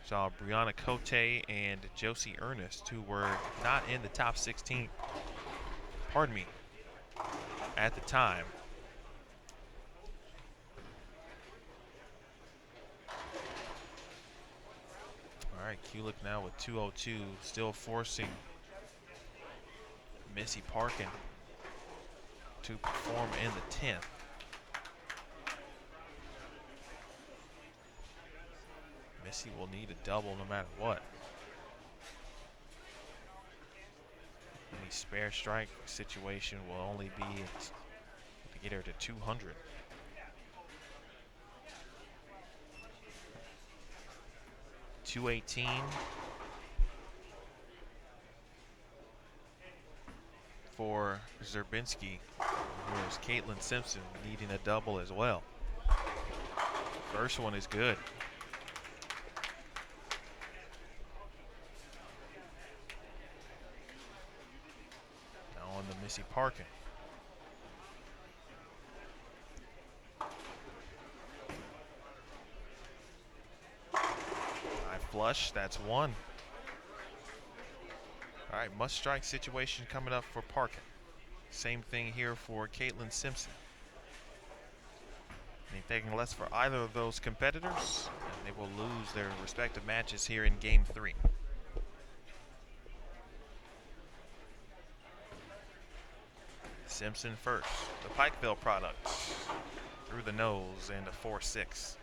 saw Brianna Cote and Josie Ernest, who were not in the top 16, pardon me, at the time. All right, Kulik now with 202, still forcing Missy Parkin to perform in the 10th. Missy will need a double no matter what. Any spare strike situation will only be to get her to 200. .218 for Zerbinski. Here's Caitlin Simpson needing a double as well. First one is good. Now on the Missy Parkin. Flush, that's one. All right, must strike situation coming up for Parkin. Same thing here for Caitlin Simpson. Anything less for either of those competitors, and they will lose their respective matches here in Game 3. Simpson first, the Pikeville product, through the nose and a 4-6.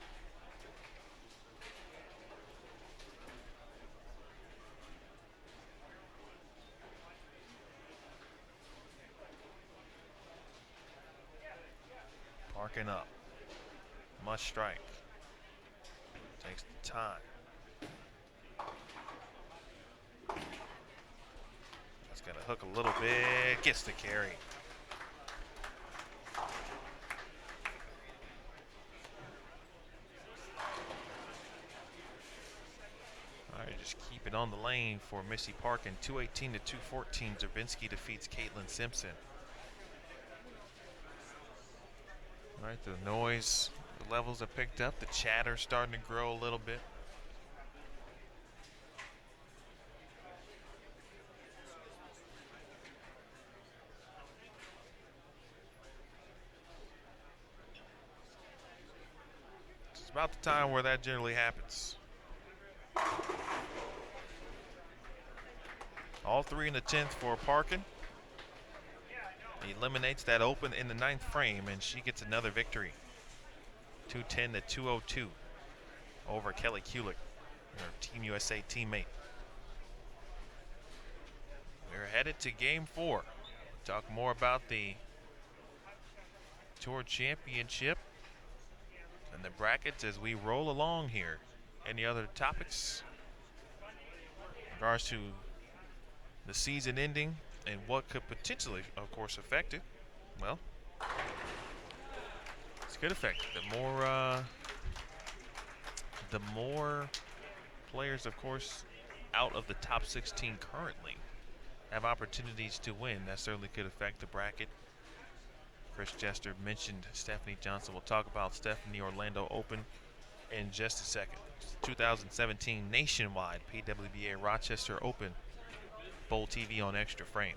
Parkin up. Must strike. Takes the time. Just got to hook a little bit. Gets the carry. All right, just keep it on the lane for Missy Parkin. 218 to 214. Zerbinski defeats Caitlin Simpson. All right, the noise, the levels have picked up. The chatter starting to grow a little bit. It's about the time where that generally happens. All 3 in the 10th for Parkin. Eliminates that open in the 9th frame, and she gets another victory. 210 to 202 over Kelly Kulik, her Team USA teammate. We're headed to Game 4. Talk more about the Tour Championship and the brackets as we roll along here. Any other topics in regards to the season ending and what could potentially, of course, affect it? Well, this could affect it. The more the more players, of course, out of the top 16 currently have opportunities to win. That certainly could affect the bracket. Chris Jester mentioned Stephanie Johnson. We'll talk about Stephanie Orlando Open in just a second. 2017 Nationwide PWBA Rochester Open. Bowl TV on Extra Frame.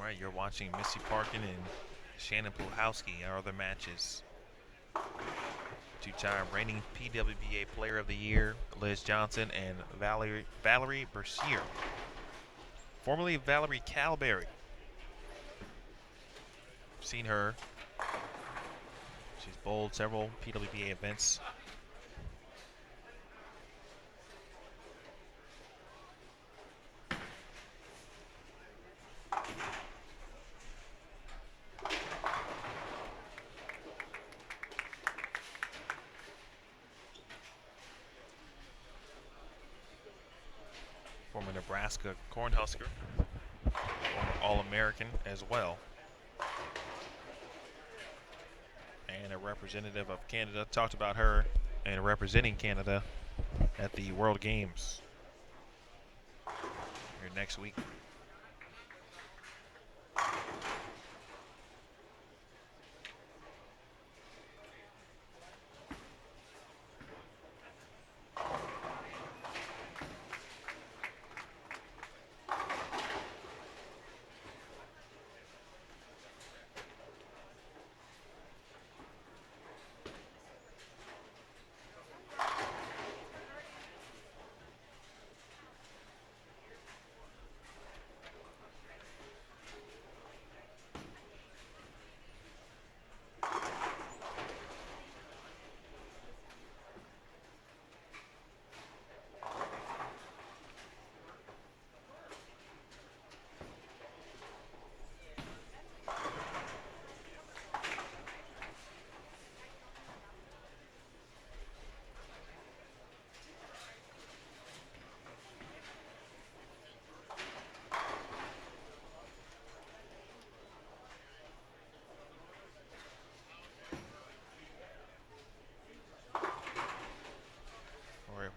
All right, you're watching Missy Parkin and Shannon Puhalski, our other matches. Two-time reigning PWBA Player of the Year, Liz Johnson, and Valerie Bercier, formerly Valerie Calberry. Seen her. She's bowled several PWBA events. Former Nebraska Cornhusker, former All-American as well, and a representative of Canada. Talked about her and representing Canada at the World Games here next week.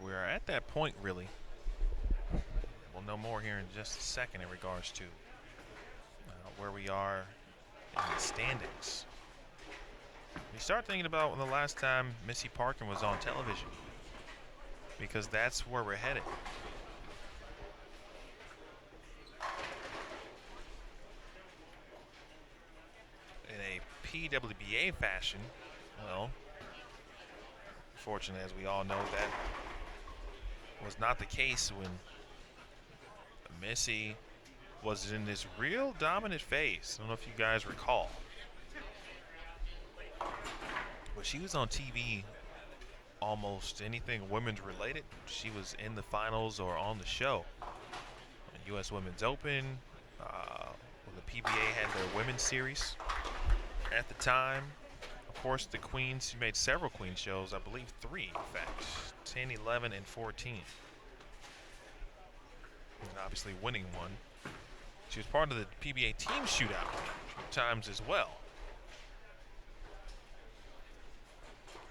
We're at that point, really. We'll know more here in just a second in regards to where we are in the standings. We start thinking about when the last time Missy Parkin was on television, because that's where we're headed. In a PWBA fashion, well, fortunately, as we all know, that was not the case when Missy was in this real dominant phase. I don't know if you guys recall, but she was on TV almost anything women's related. She was in the finals or on the show. U.S. Women's Open, when the PBA had their women's series at the time. Of course, the Queens, she made several Queen shows, I believe 3 in fact, 10, 11, and 14. And obviously winning one. She was part of the PBA team shootout 2 times as well.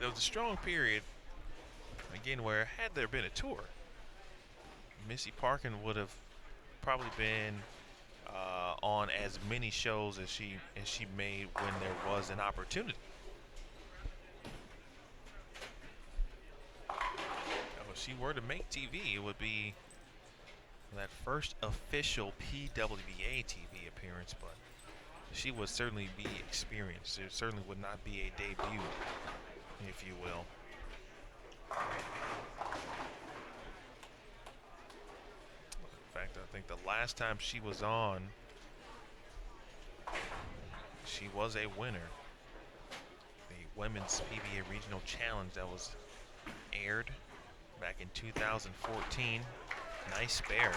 There was a strong period, again, where had there been a tour, Missy Parkin would have probably been on as many shows as she made when there was an opportunity. If she were to make TV, it would be that first official PWBA TV appearance, but she would certainly be experienced. It certainly would not be a debut, if you will. In fact, I think the last time she was on, she was a winner. The Women's PBA Regional Challenge that was aired back in 2014. Nice spare.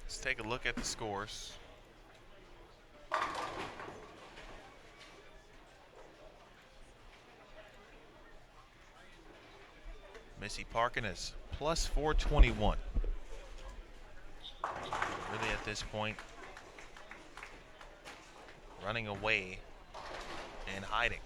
Let's take a look at the scores. Missy Parkin is plus 421. Really at this point, running away in high hiding.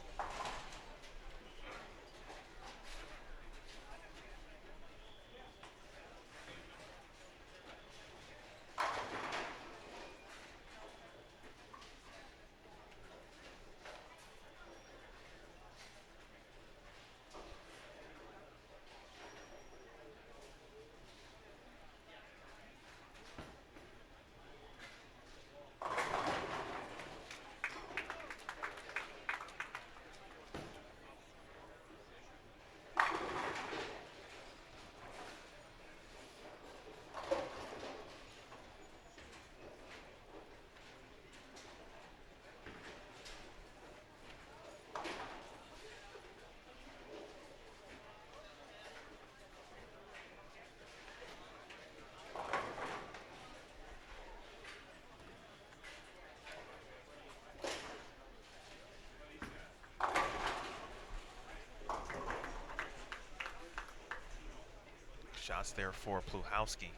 Shots there for Pluhowski.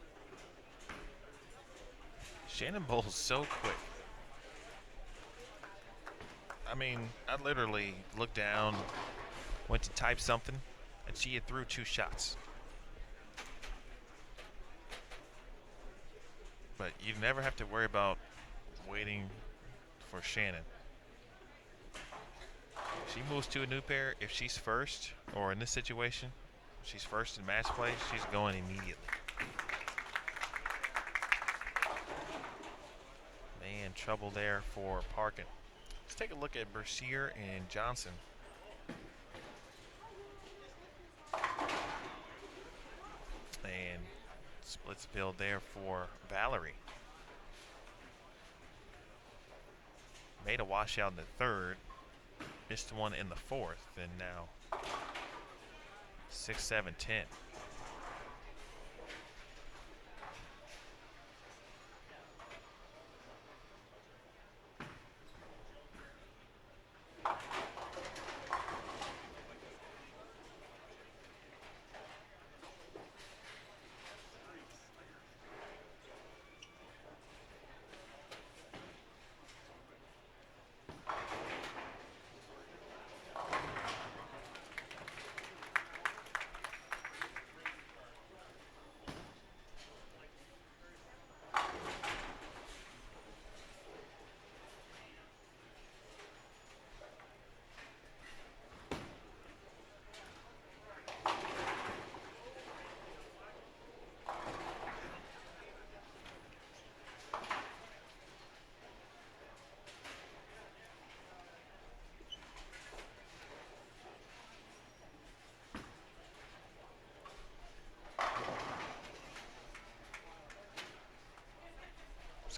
Shannon bowls so quick. I mean, I literally looked down, went to type something, and she had threw 2 shots. But you never have to worry about waiting for Shannon. She moves to a new pair. If she's first, or in this situation, she's first in match play, she's going immediately. Man, trouble there for Parkin. Let's take a look at Bercier and Johnson. And splits build there for Valerie. Made a washout in the third, missed one in the fourth, and now 6-7-10.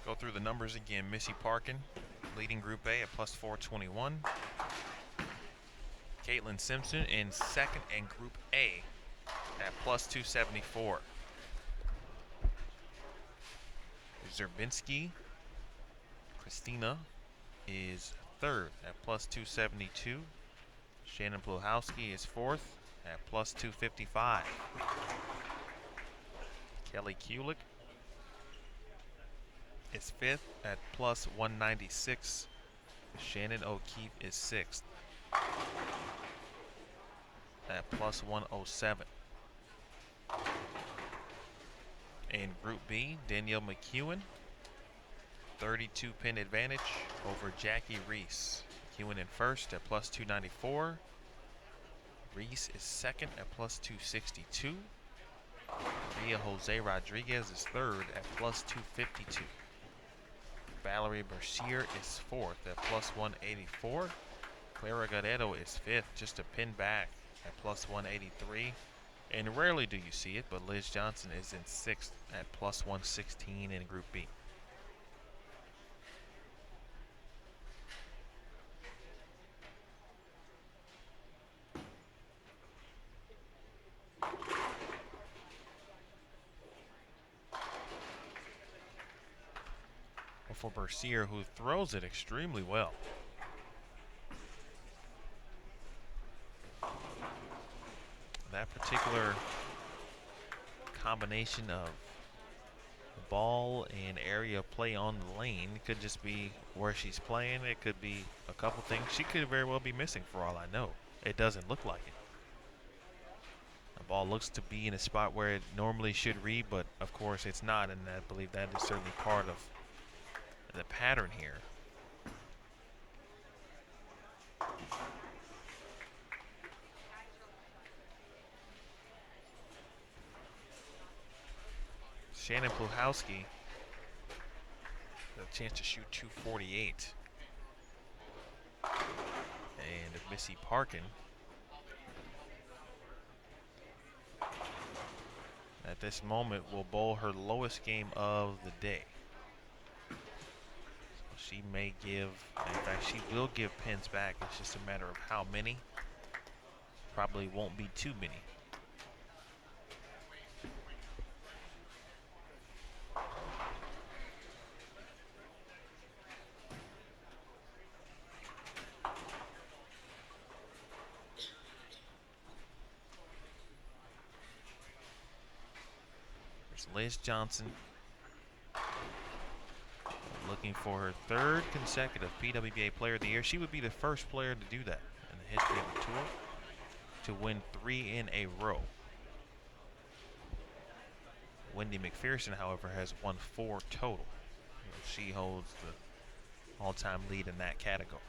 Go through the numbers again. Missy Parkin leading Group A at plus 421. Caitlin Simpson in second in Group A at plus 274. Zerbinski Christina is third at plus 272. Shannon Pluhowski is fourth at plus 255. Kelly Kulik is fifth at plus 196. Shannon O'Keefe is sixth at plus 107. In Group B, Danielle McEwen, 32 pin advantage over Jackie Reese. McEwen in first at plus 294. Reese is second at plus 262. Maria Jose Rodriguez is third at plus 252. Valerie Bercier is fourth at plus 184. Clara Guerrero is fifth, just a pin back at plus 183. And rarely do you see it, but Liz Johnson is in sixth at plus 116 in Group B. For Bercier, who throws it extremely well. That particular combination of ball and area play on the lane. It could just be where she's playing. It could be a couple things. She could very well be missing for all I know. It doesn't look like it. The ball looks to be in a spot where it normally should read, but of course it's not, and I believe that is certainly part of the pattern here. Shannon Pluhowski a chance to shoot 248. And Missy Parkin at this moment will bowl her lowest game of the day. So she may give, in fact, she will give pins back. It's just a matter of how many. Probably won't be too many. Liz Johnson looking for her third consecutive PWBA Player of the Year. She would be the first player to do that in the history of the tour, to win 3 in a row. Wendy McPherson, however, has won 4 total. She holds the all-time lead in that category.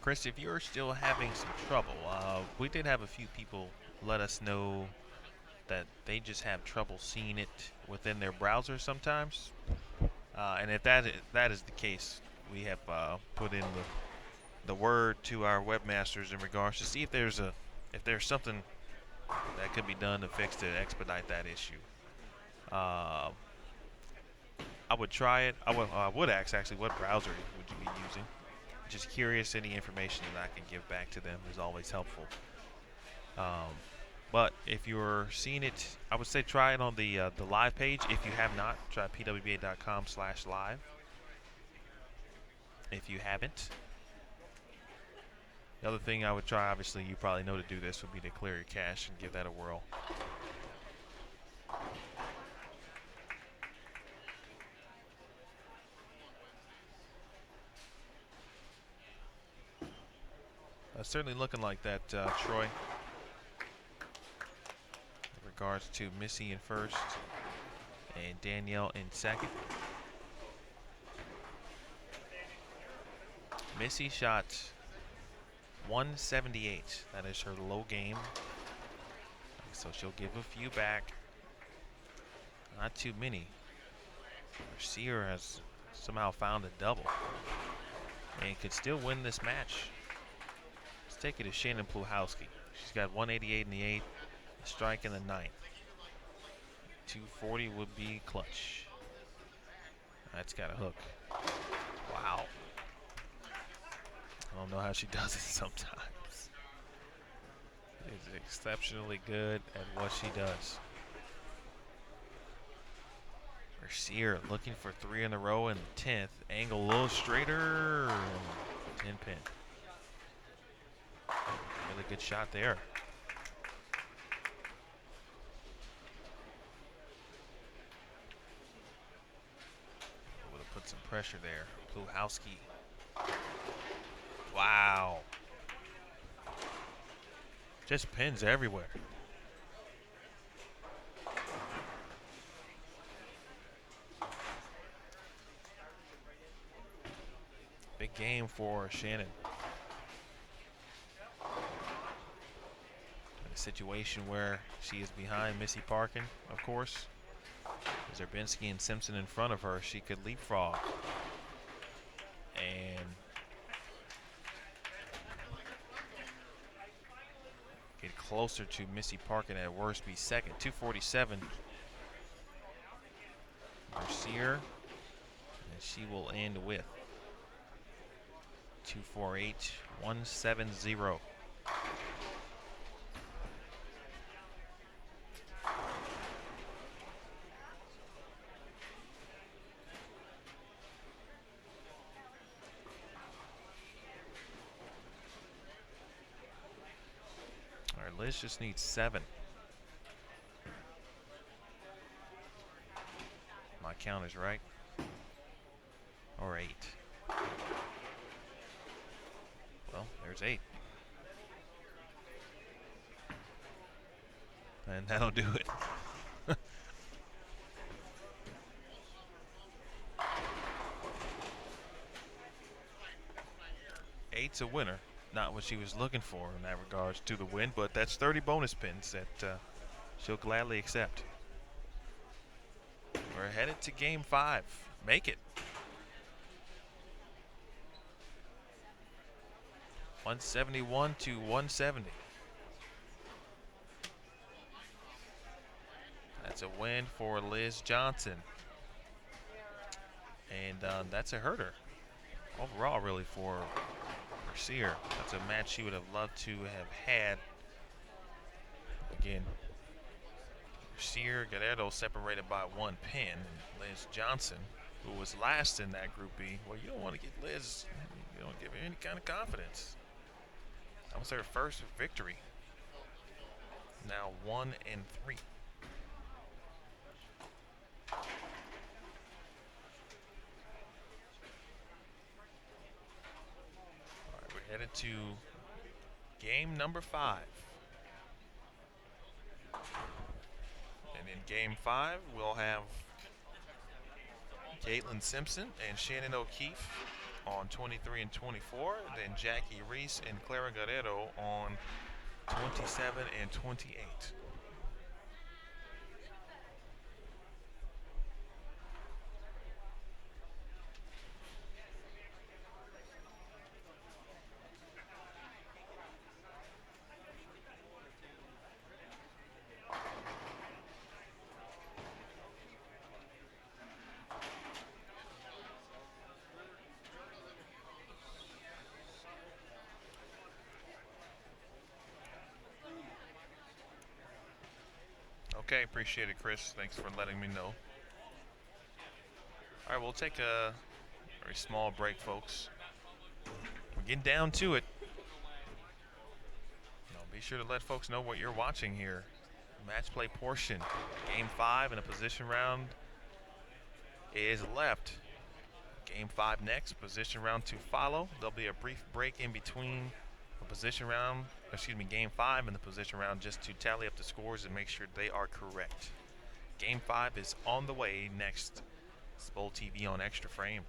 Chris, if you're still having some trouble, we did have a few people let us know that they just have trouble seeing it within their browser sometimes. And if that is the case, we have put in the word to our webmasters in regards to see if there's something that could be done to fix to expedite that issue. I would try it. I would ask actually, what browser would you be using? Just curious, any information that I can give back to them is always helpful. But if you're seeing it, I would say try it on the live page. If you have not, try pwba.com/live. If you haven't. The other thing I would try, obviously you probably know to do this, would be to clear your cache and give that a whirl. Certainly looking like that, Troy. In regards to Missy in first and Danielle in second. Missy shot 178. That is her low game. So she'll give a few back. Not too many. Sear has somehow found a double and could still win this match. Let's take it to Shannon Pluhowski. She's got 188 in the 8th, a strike in the 9th. 240 would be clutch. That's got a hook. Wow. I don't know how she does it sometimes. She's exceptionally good at what she does. Sear looking for 3 in a row in the 10th. Angle a little straighter. 10 pin. Really good shot there. Would have put some pressure there. Pluhowski. Wow. Just pins everywhere. Big game for Shannon. In a situation where she is behind Missy Parkin, of course. Zerbinski and Simpson in front of her, she could leapfrog. And get closer to Missy Parkin, at worst be second. 247. Mercier. And she will end with 248, 170. Liz just needs 7. My count is right. Or 8. Well, there's 8. And that'll do it. 8's a winner. Not what she was looking for in that regards to the win, but that's 30 bonus pins that she'll gladly accept. We're headed to game 5. Make it. 171 to 170. That's a win for Liz Johnson. And that's a herder overall, really, for Sear. That's a match she would have loved to have had. Again, Sear, Guerrero separated by 1 pin. And Liz Johnson, who was last in that Group B, well, you don't want to get Liz, you don't give her any kind of confidence. That was her first victory. Now 1-3. We're headed to game number 5. And in game 5, we'll have Caitlin Simpson and Shannon O'Keefe on 23 and 24. Then Jackie Reese and Clara Guerrero on 27 and 28. Okay, appreciate it, Chris. Thanks for letting me know. All right, we'll take a very small break, folks. We're getting down to it. Now, be sure to let folks know what you're watching here. Match play portion. Game 5 and a position round is left. Game 5 next, position round to follow. There'll be a brief break in between a position round, game 5 and the position round, just to tally up the scores and make sure they are correct. Game 5 is on the way next. It's Bowl TV on Extra Frame.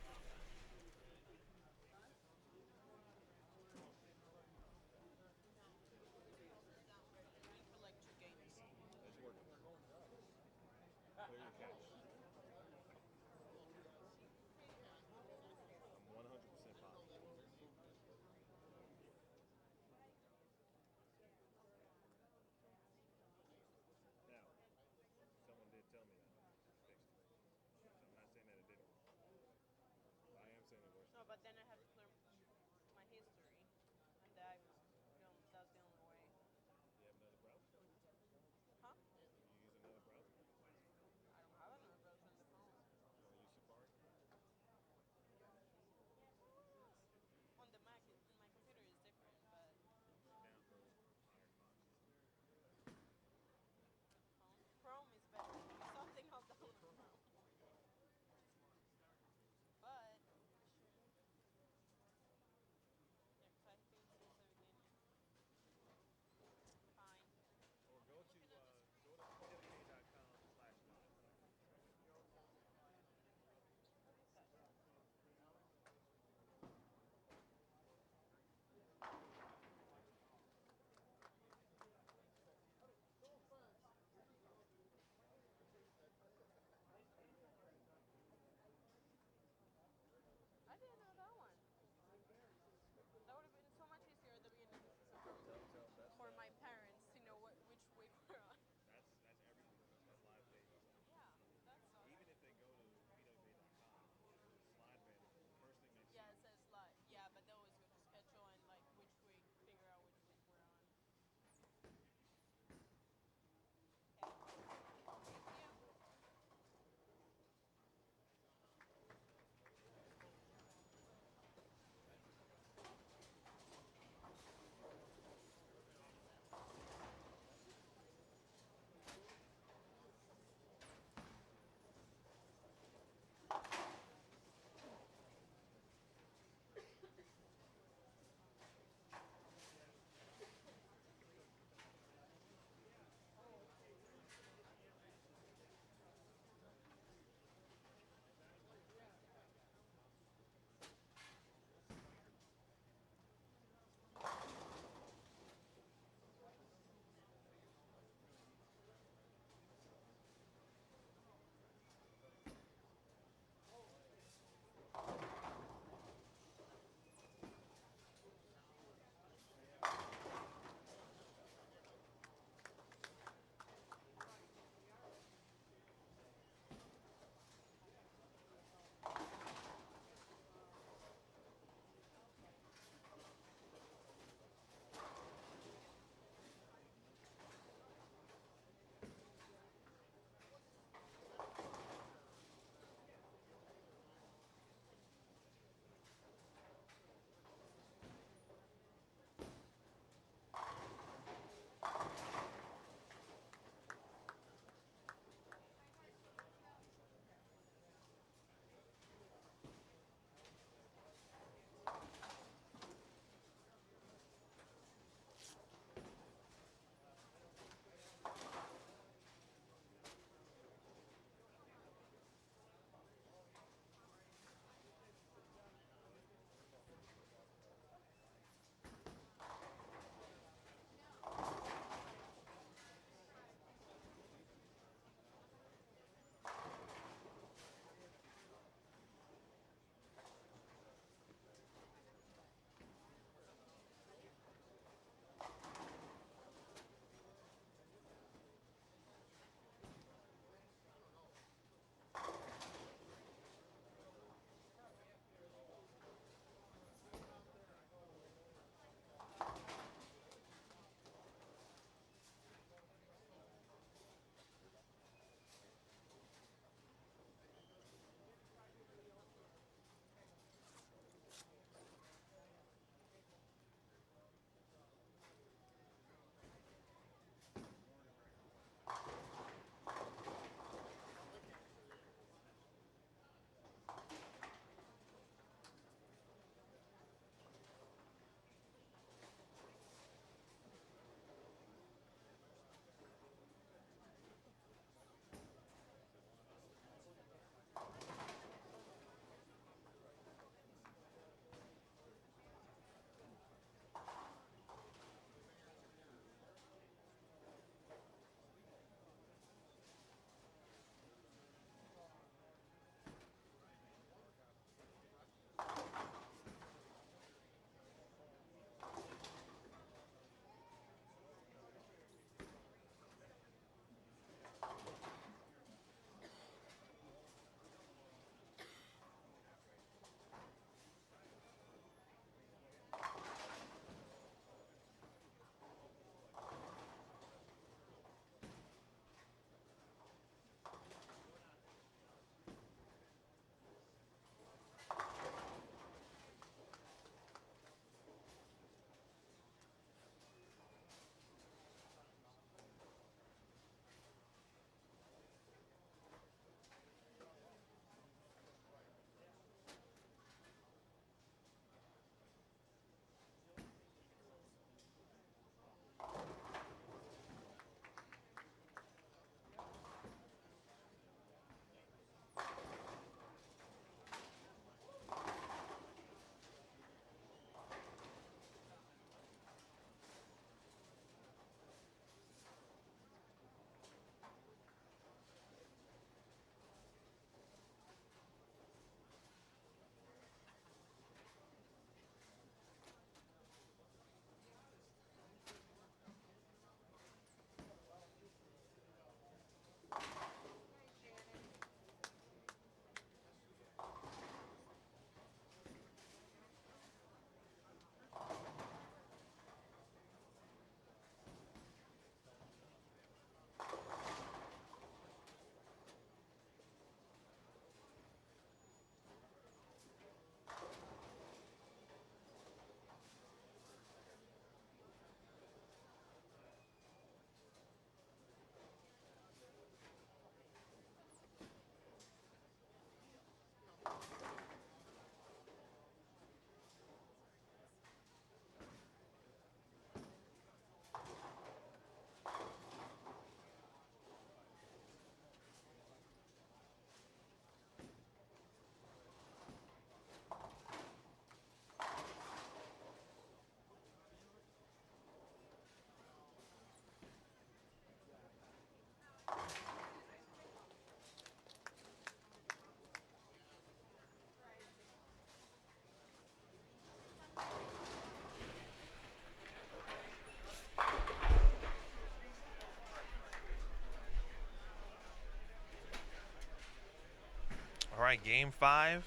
right, game 5.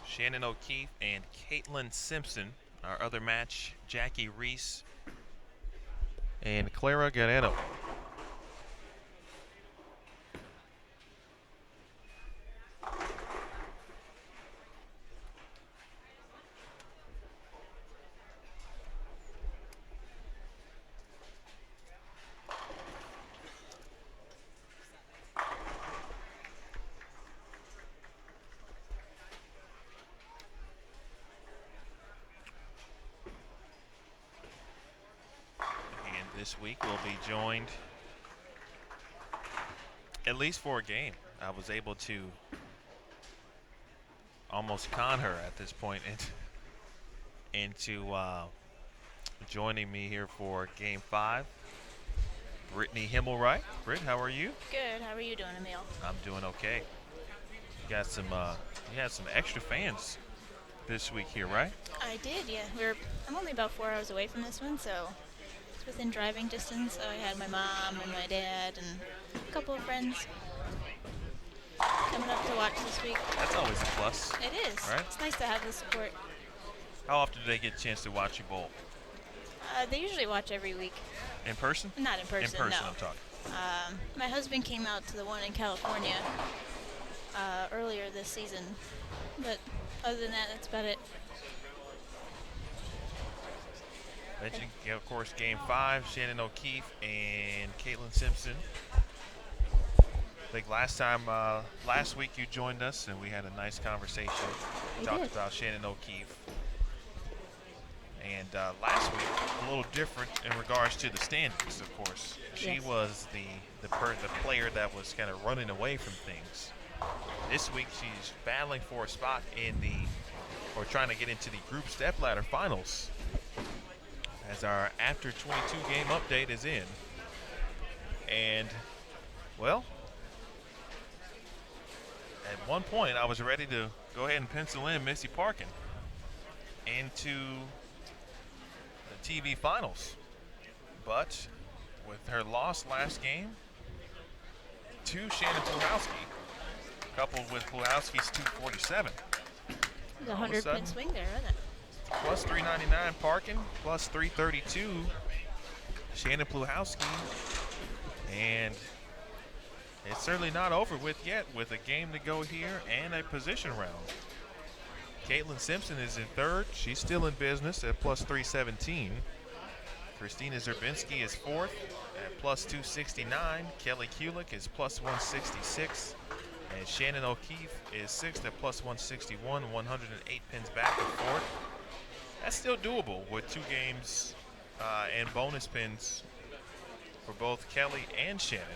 Shannon O'Keefe and Caitlin Simpson. Our other match, Jackie Reese and Clara Guerrero. This week we'll be joined, at least for a game. I was able to almost con her at this point into joining me here for game 5. Brittany Himmelreich. Britt, how are you? Good. How are you doing, Emil? I'm doing okay. You got some, you had some extra fans this week here, right? I did, yeah. I'm only about 4 hours away from this one, so it's within driving distance. So I had my mom and my dad and a couple of friends coming up to watch this week. That's always a plus. It is. Right? It's nice to have the support. How often do they get a chance to watch you bowl? They usually watch every week. In person? Not in person, In person, no. I'm talking. My husband came out to the one in California earlier this season, but other than that, that's about it. Mentioned, of course, game 5, Shannon O'Keefe and Caitlin Simpson. I think last week you joined us and we had a nice conversation. We talked about Shannon O'Keefe. And last week, a little different in regards to the standings, of course. She was the player that was kind of running away from things. This week, she's battling for a spot or trying to get into the group stepladder finals. As our after 22 game update is in. And, well, at one point, I was ready to go ahead and pencil in Missy Parkin into the TV finals. But with her loss last game to Shannon Puhowski, coupled with Puhowski's 247. The 100-pin swing there, isn't it? Plus 399 Parkin, plus 332 Shannon Puhowski. And it's certainly not over with yet, with a game to go here and a position round. Caitlin Simpson is in third. She's still in business at plus 317. Christina Zerbinski is fourth at plus 269. Kelly Kulik is plus 166. And Shannon O'Keefe is sixth at plus 161, 108 pins back and fourth. That's still doable with 2 games and bonus pins for both Kelly and Shannon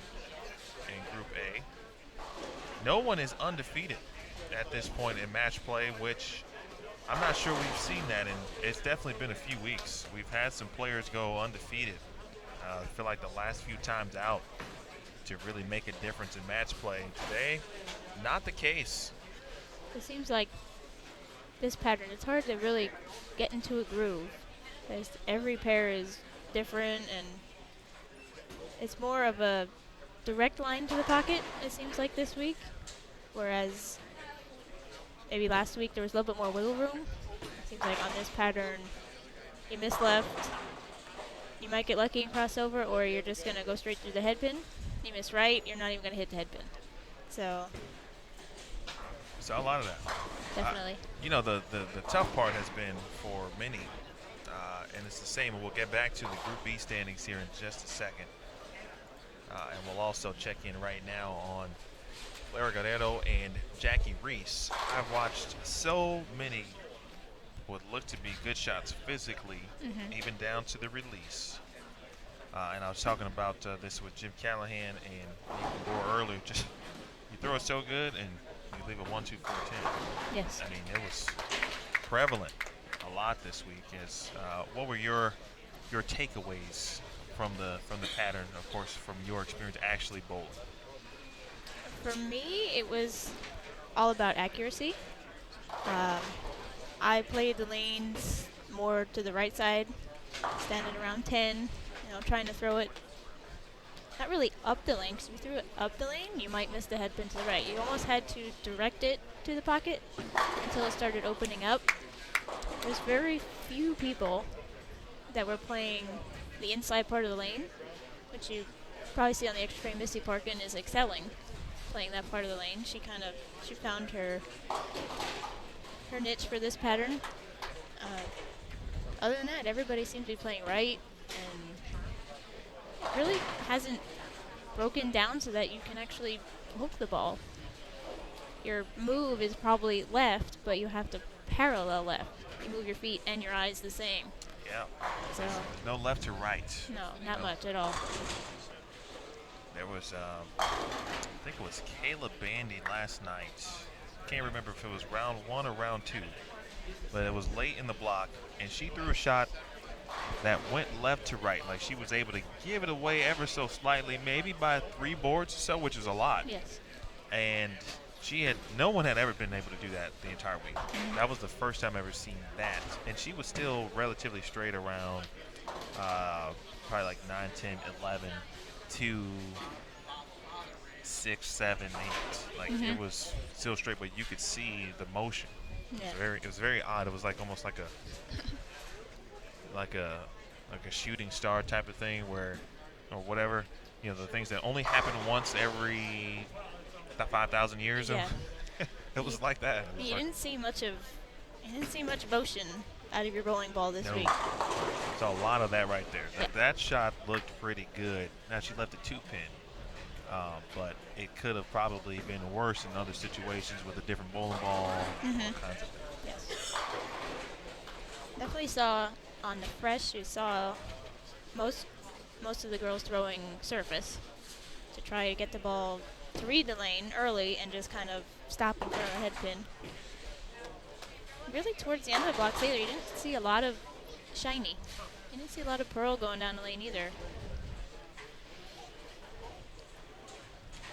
in Group A. No one is undefeated at this point in match play, which I'm not sure we've seen that in. It's definitely been a few weeks. We've had some players go undefeated. I feel like the last few times out to really make a difference in match play. Today, not the case. It seems like this pattern, it's hard to really get into a groove because every pair is different and it's more of a direct line to the pocket, it seems like this week, whereas maybe last week there was a little bit more wiggle room. It seems like on this pattern, you miss left, you might get lucky and cross over, or you're just going to go straight through the head pin. You miss right, you're not even going to hit the head pin. So saw a lot of that. Definitely. The tough part has been for many, and it's the same. We'll get back to the Group B standings here in just a second. And we'll also check in right now on Clara Guerrero and Jackie Reese. I've watched so many what look to be good shots physically, even down to the release. And I was talking about this with Jim Callahan and Nathan Bohr earlier. Just you throw it so good and you leave a 1, 2, 4, 10. Yes. I mean, it was prevalent a lot this week. What were your takeaways from the pattern, of course, from your experience actually bowling? For me, it was all about accuracy. I played the lanes more to the right side, standing around 10, trying to throw it not really up the lane, because if you threw it up the lane, you might miss the head pin to the right. You almost had to direct it to the pocket until it started opening up. There's very few people that were playing the inside part of the lane, which you probably see on the extra frame. Missy Parkin is excelling playing that part of the lane. She found her niche for this pattern. Other than that, everybody seems to be playing right, and it really hasn't broken down so that you can actually hook the ball. Your move is probably left, but you have to parallel left. You move your feet and your eyes the same. Yeah. So There's no left to right. no, not much at all. There was, I think it was Kayla Bandy last night. Can't remember if it was round 1 or round 2, but it was late in the block, and she threw a shot that went left to right. Like, she was able to give it away ever so slightly, maybe by 3 boards or so, which is a lot. Yes. And no one had ever been able to do that the entire week. That was the first time I've ever seen that. And she was still relatively straight around probably like 9, 10, 11 to 6, 7, 8. Like, it was still straight, but you could see the motion. Yeah. It was very odd. It was like almost like a shooting star type of thing, where, or whatever, you know, the things that only happen once every 5,000 years. Yeah. It was like that. It was You like, didn't see much motion out of your bowling ball this week. So a lot of that right there. Yeah. That shot looked pretty good. Now she left a 2-pin, but it could have probably been worse in other situations with a different bowling ball, all kinds of things. Yes. Definitely saw on the fresh, you saw most of the girls throwing surface to try to get the ball to read the lane early and just kind of stop in front of the head pin. Really towards the end of the blocks either, you didn't see a lot of shiny. You didn't see a lot of pearl going down the lane either.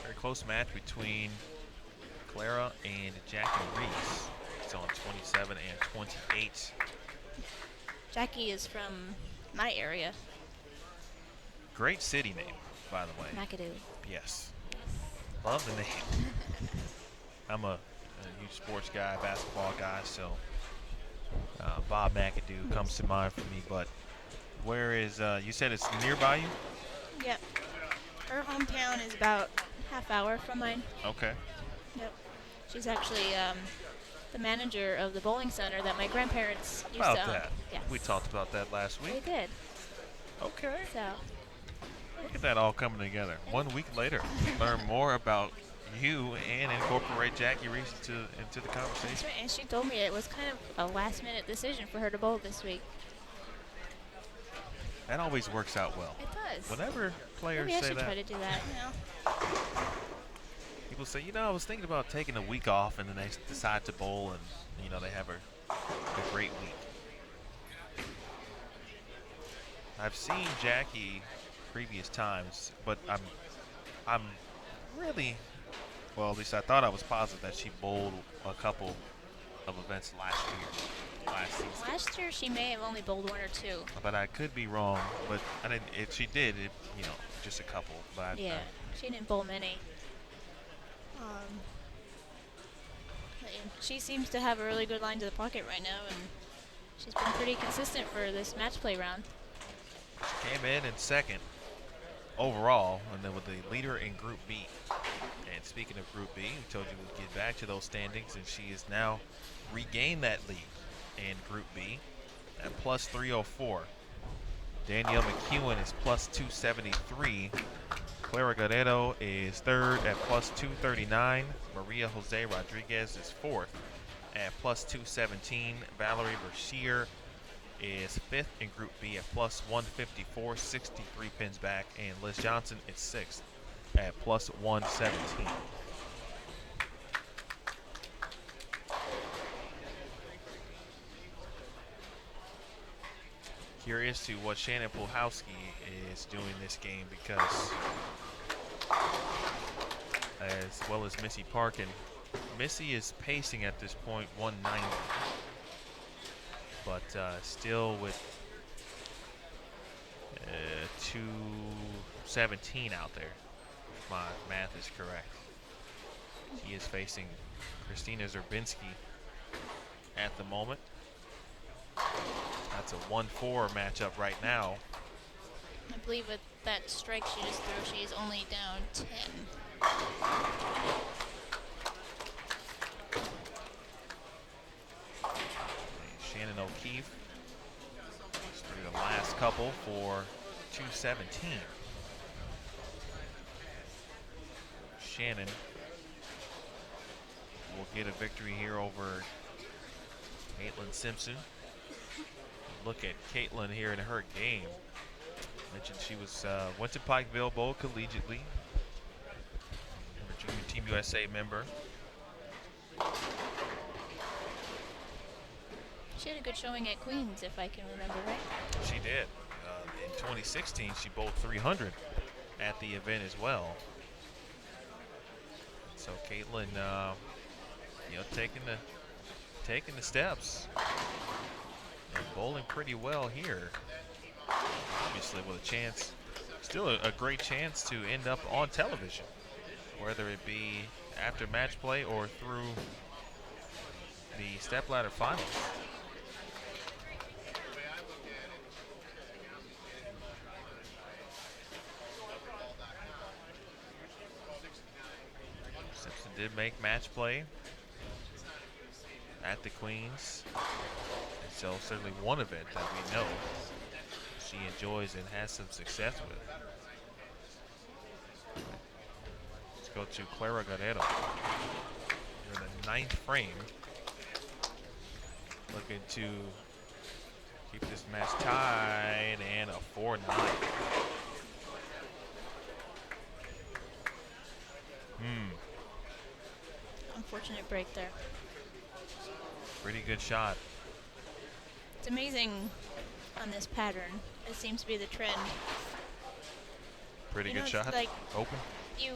Very close match between Clara and Jackie Reese. It's on 27 and 28. Jackie is from my area, Great city name, by the way. McAdoo. Yes. Love the name. I'm a huge sports guy, basketball guy, so Bob McAdoo comes to mind for me. But where is, you said it's nearby you? Yep. Her hometown is about half hour from mine. Okay. Yep. She's actually the manager of the bowling center that my grandparents used About to own. that. Yes. We talked about that last They week. did. Okay. So Look at that all coming together. 1 week later, learn more about you and incorporate Jackie Reese into the conversation. that's right. And she told me it was kind of a last-minute decision for her to bowl this week. That always works out well. It does. Whenever players Maybe I say should that, try to do that. You know. people say, I was thinking about taking a week off, and then they decide to bowl, and they have a great week. I've seen Jackie previous times, but I'm really, well, at least I thought I was positive that she bowled a couple of events last season. Last year she may have only bowled 1 or 2. But I could be wrong. But I didn't. If she did, just a couple. But Yeah, she didn't bowl many. And she seems to have a really good line to the pocket right now, and she's been pretty consistent for this match play round. she came in second overall, and then with the leader in Group B. And speaking of Group B, we told you we'd get back to those standings, and she has now regained that lead in Group B at plus 304. Danielle McEwen is plus 273. Clara Guerrero is third at plus 239. Maria Jose Rodriguez is fourth at plus 217. Valerie Berchier is fifth in Group B at plus 154, 63 pins back. And Liz Johnson is sixth at plus 117. Curious to what Shannon Pulhowski is doing this game, because as well as Missy Parkin, Missy is pacing at this point 190, but still with 217 out there, if my math is correct. She is facing Christina Zerbinski at the moment. That's a 1-4 matchup right now. I believe with that strike she just threw, she is only down 10. Shannon O'Keefe through the last couple for 217. Shannon will get a victory here over Caitlin Simpson. Look at Caitlin here in her game. Mentioned she was went to Pikeville Bowl collegiately. Junior Team USA member. She had a good showing at Queens, if I can remember right. She did. In 2016, she bowled 300 at the event as well. So Caitlin, taking the steps and bowling pretty well here. Obviously, with a chance, still a great chance to end up on television, whether it be after match play or through the stepladder finals. Simpson did make match play at the Queens, and so certainly one event that we know she enjoys and has some success with. Let's go to Clara Guerrero. We're in the 9th frame, looking to keep this match tied, and a 4-9. Unfortunate break there. Pretty good shot. It's amazing on this pattern. It seems to be the trend. Pretty You know, good it's shot. like Open. You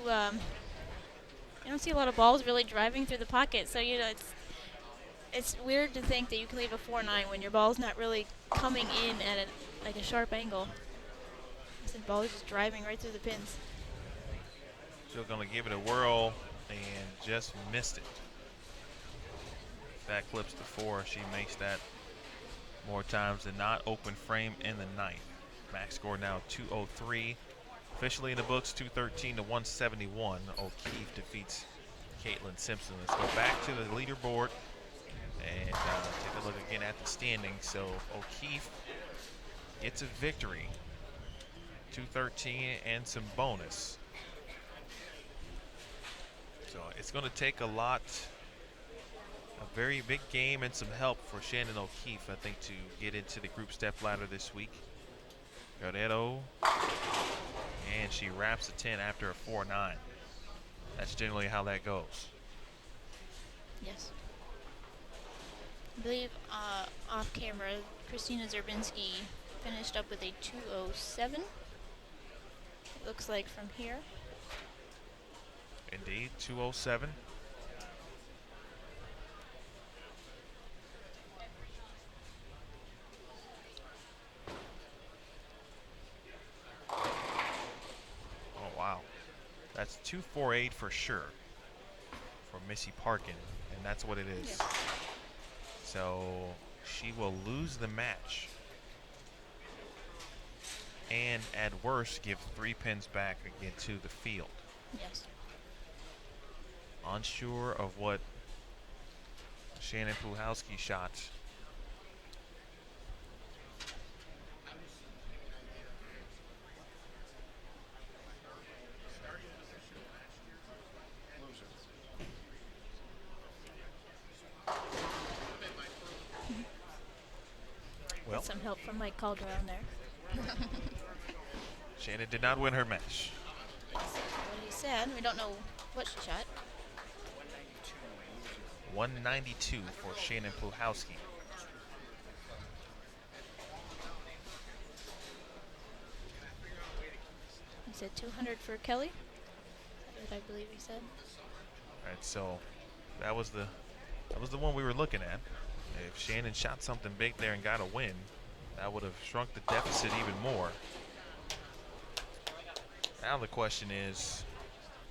don't see a lot of balls really driving through the pocket, so it's weird to think that you can leave a 4-9 when your ball's not really coming in at like a sharp angle. The ball is just driving right through the pins. Still gonna give it a whirl and just missed it. If that clips the 4, she makes that more times than not. Open frame in the 9th. Max score now 203. Officially in the books, 213 to 171. O'Keefe defeats Caitlin Simpson. Let's go back to the leaderboard and take a look again at the standings. So O'Keefe gets a victory, 213 and some bonus. So it's going to take a very big game and some help for Shannon O'Keefe, I think, to get into the group step ladder this week. Guerrero, and she wraps a 10 after a 4-9. That's generally how that goes. Yes. I believe off camera, Christina Zerbinski finished up with a 207. It looks like from here. Indeed, 207. Oh, wow. That's 248 for sure for Missy Parkin, and that's what it is. Yes. So she will lose the match, and at worst give 3 pins back again to the field. Yes. Unsure of what Shannon Puhalski shot. Well, Some help from Mike Calderon there. Shannon did not win her match. What he said. We don't know what she shot. 192 for Shannon Puhalski. He said 200 for Kelly. That's what I believe he said. All right, so that was the one we were looking at. If Shannon shot something big there and got a win, that would have shrunk the deficit even more. Now the question is,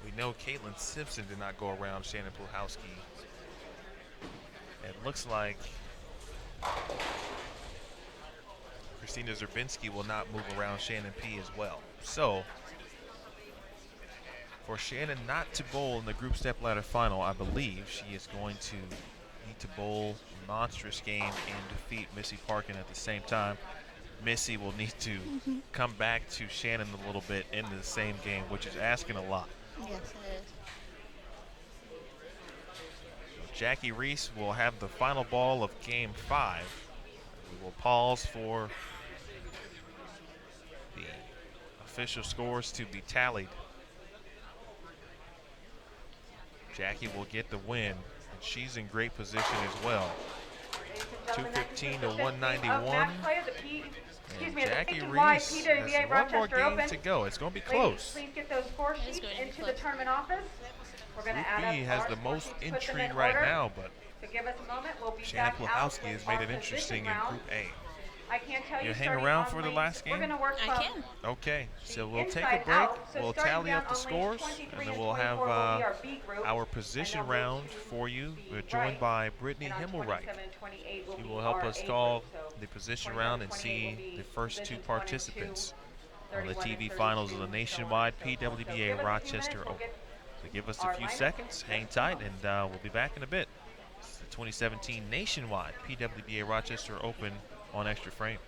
we know Caitlin Simpson did not go around Shannon Puhalski. It looks like Christina Zerbinski will not move around Shannon P as well. So, for Shannon not to bowl in the group stepladder final, I believe she is going to need to bowl a monstrous game and defeat Missy Parkin at the same time. Missy will need to come back to Shannon a little bit in the same game, which is asking a lot. Yes, it is. Jackie Reese will have the final ball of game 5. We will pause for the official scores to be tallied. Jackie will get the win, and she's in great position as well. 215 to 191. And Jackie Reese has one more game to go. It's going to be close. Please get those score It is sheets going to be into close. the tournament office. We're going Group to add B up has our the score most sheets, put them intrigue in right order. now, but So give us a moment. We'll be Shannon back out Puhalski with has made our it interesting position in round. Group A. I can't tell You you hang starting around on for the lanes. last We're game? going to work I from can. Okay, so we'll take inside a break. out. So We'll starting tally down up the on lanes scores, 23 and then and we'll have 24 will be our B group, our and position they'll move round to for you. the We're joined right, by Brittany and on Himmelreich. 27 and 28 will She be will help our us A call group. So the position 27, round and 28 will see be the first 2 positions 1 and 2, participants on the 31 and TV 32, finals of the so on Nationwide and so forth. So PWBA give us a few Rochester minutes, we'll Open. get So give us a our few lineup. seconds, hang tight, and we'll be back in a bit. It's the 2017 Nationwide PWBA Rochester Open on Extra Frame.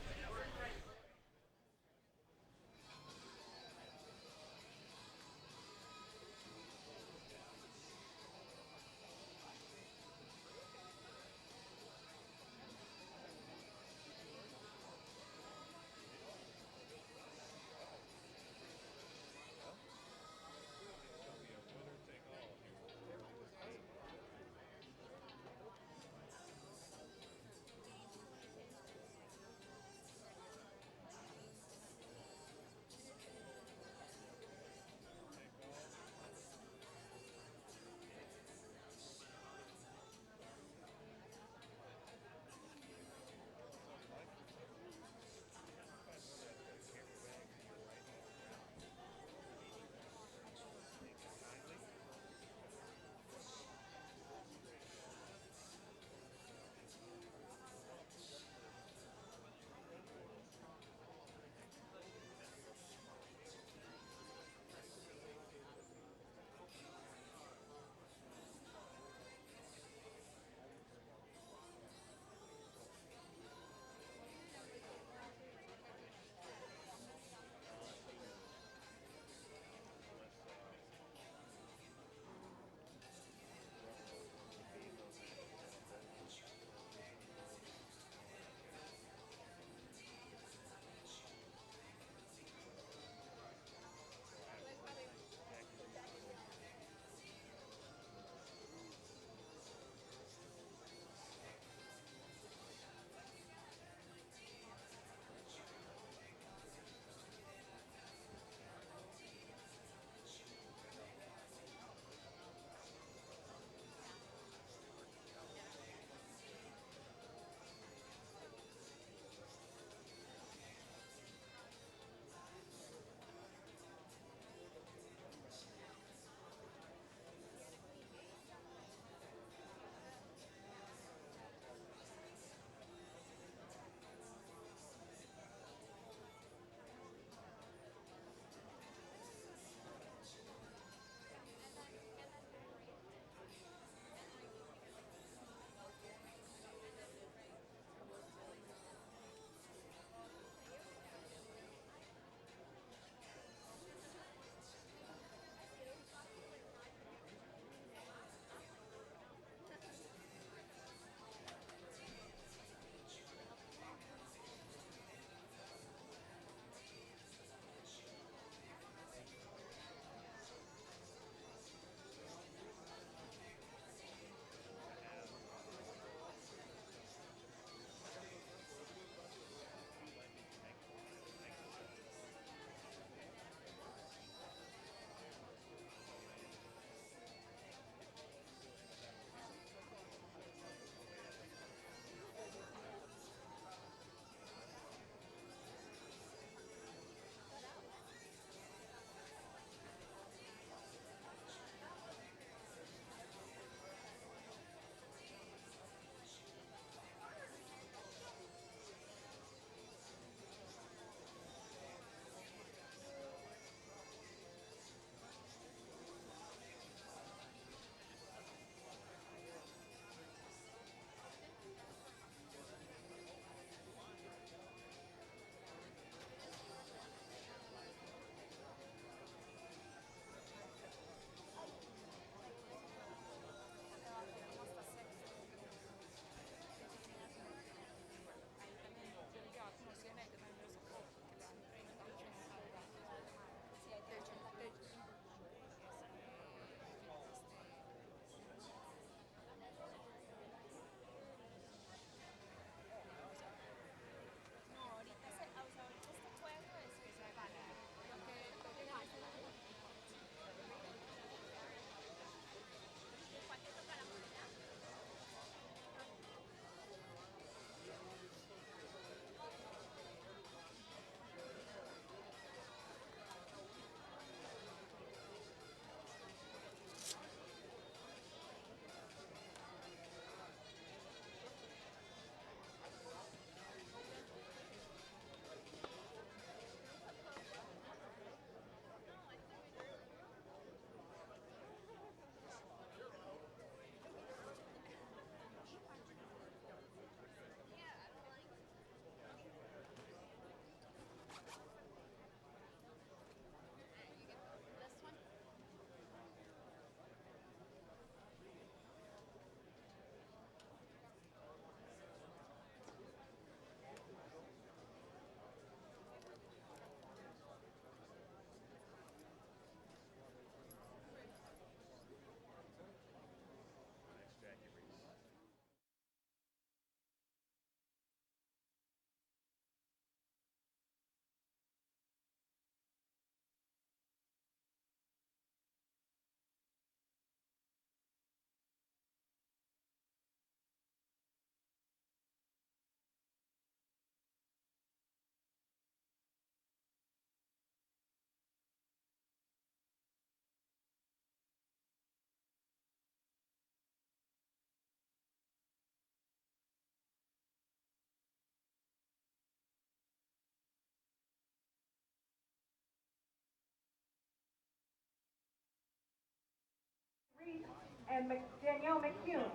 and Danielle McCune.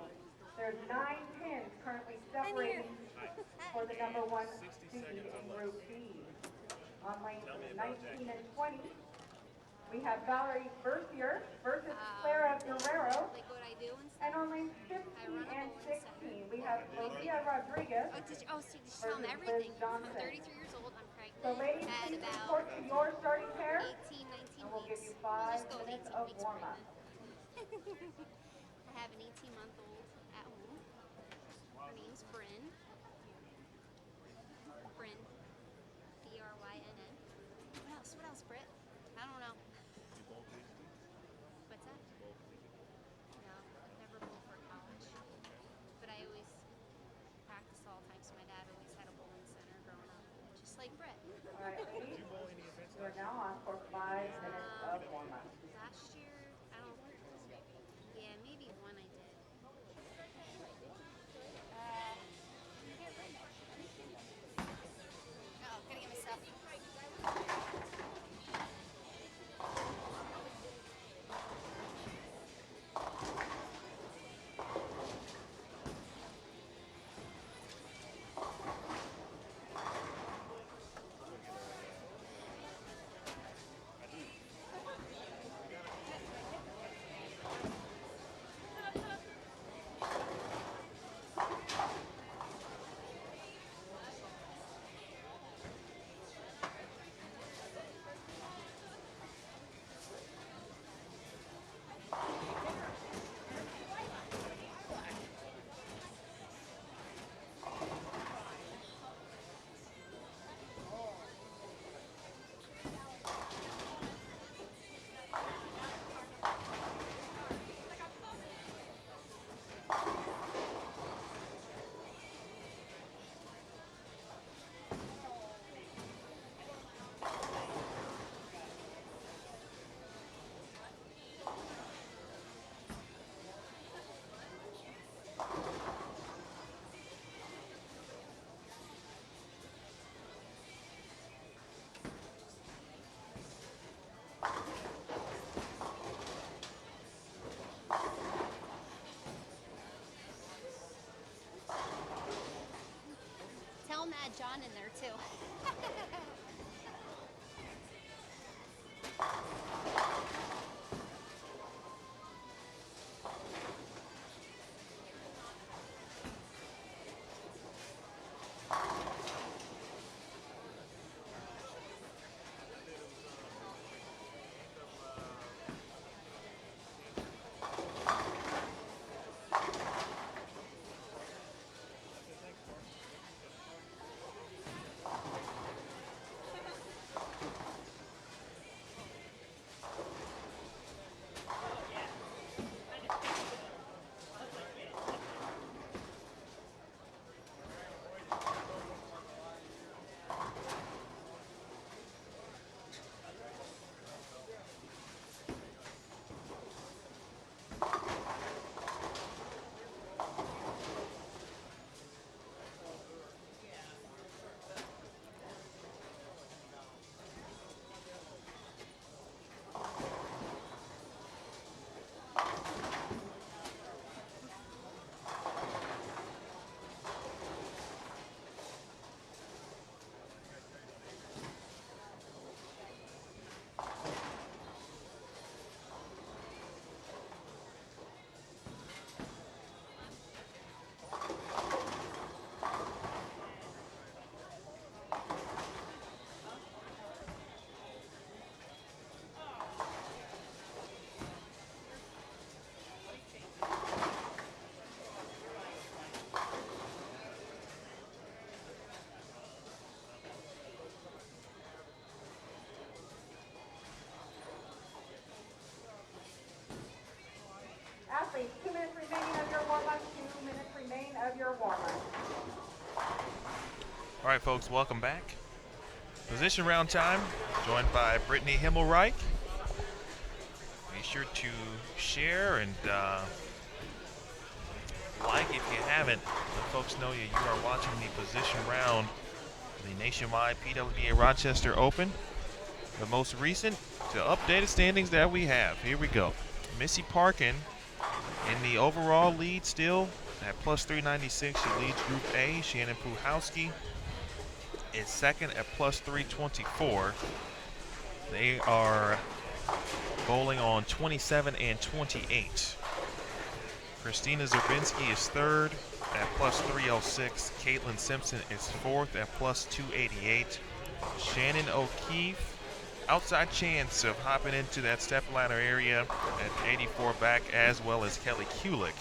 There's 9 pins currently separating for the number 1 seed in Group B. On lanes 19 and 20, we have Valerie Bercier versus Clara Guerrero. Like what I do and And stuff. on lanes 15 and 16, we have Lucia Rodriguez So did you tell versus them Liz everything. I'm Johnson. 33 years old. I'm pregnant. So ladies, At please about report to your starting pair, 18, 19 and we'll give weeks. you We'll 5 just go minutes 18 of weeks warm-up. pregnant. I have an 18-month-old at home. Her name's Bryn. Bryn. B-R-Y-N-N. What else? What else, Britt? I don't know. What's that? No, I've never bowled for college. But I always practiced all the time, so my dad always had a bowling center growing up. Just like Britt. All right, ladies, you are now on for 5 minutes of warm-up. Last year, I don't. Yeah, maybe one I did. Oh, gotta get myself. Tell Mad John in there too. Athletes, 2 minutes remaining of your warm-up, 2 minutes remain of your warm-up. All right, folks, welcome back. Position round time, joined by Brittany Himmelreich. Be sure to share and like if you haven't. Let folks know you are watching the position round of the Nationwide PWBA Rochester Open. The most recent to updated standings that we have. Here we go. Missy Parkin In the overall lead still, at plus 396, she leads Group A. Shannon Puhowski is second at plus 324. They are bowling on 27 and 28. Christina Zerbinski is third at plus 306. Caitlin Simpson is fourth at plus 288. Shannon O'Keefe, outside chance of hopping into that step ladder area at 84 back, as well as Kelly Kulik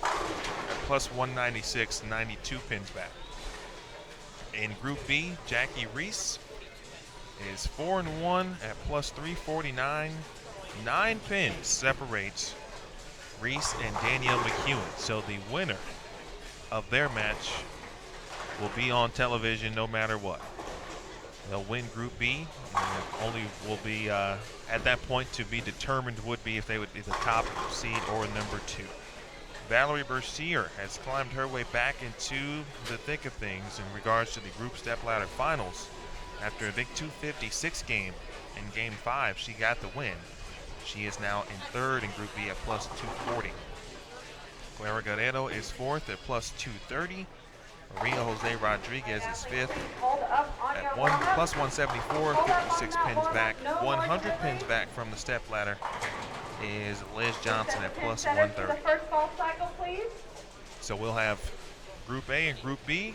at plus 196, 92 pins back. In Group B, Jackie Reese is 4-1 at plus 349. 9 pins separates Reese and Danielle McEwen. So the winner of their match will be on television no matter what. They'll win Group B, and only will be at that point to be determined would be if they would be the top seed or number 2. Valerie Bercier has climbed her way back into the thick of things in regards to the group stepladder finals. After a big 256 game in Game 5, she got the win. She is now in third in Group B at plus 240. Clara Guerrero is fourth at plus 230. Maria Jose Rodriguez is fifth at plus 174, 56 pins back. 100 pins back from the stepladder is Liz Johnson at plus 130. So we'll have Group A and Group B.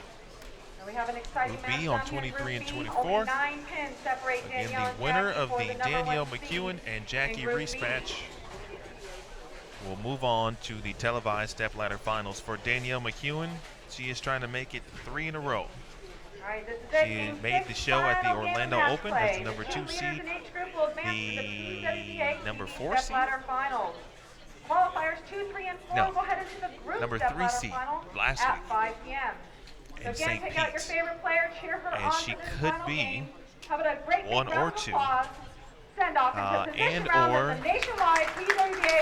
We have an exciting Group B on 23 and 24. Again, the winner of the Danielle McEwen and Jackie Reese match will move on to the televised stepladder finals. For Danielle McEwen, she is trying to make it 3 in a row. She made the show at the Orlando Open as the number 2 seed, the number 4 seed, Qualifiers 2, 3, and 4 no, will head into the group number 3 seed last at week 5 p.m. So in again, St. pick out your Pete's. favorite player, cheer her And on she for this could final be game. How about a great big 1 or round of 2, applause, send off into position and round or of the Nationwide PWBA 3 or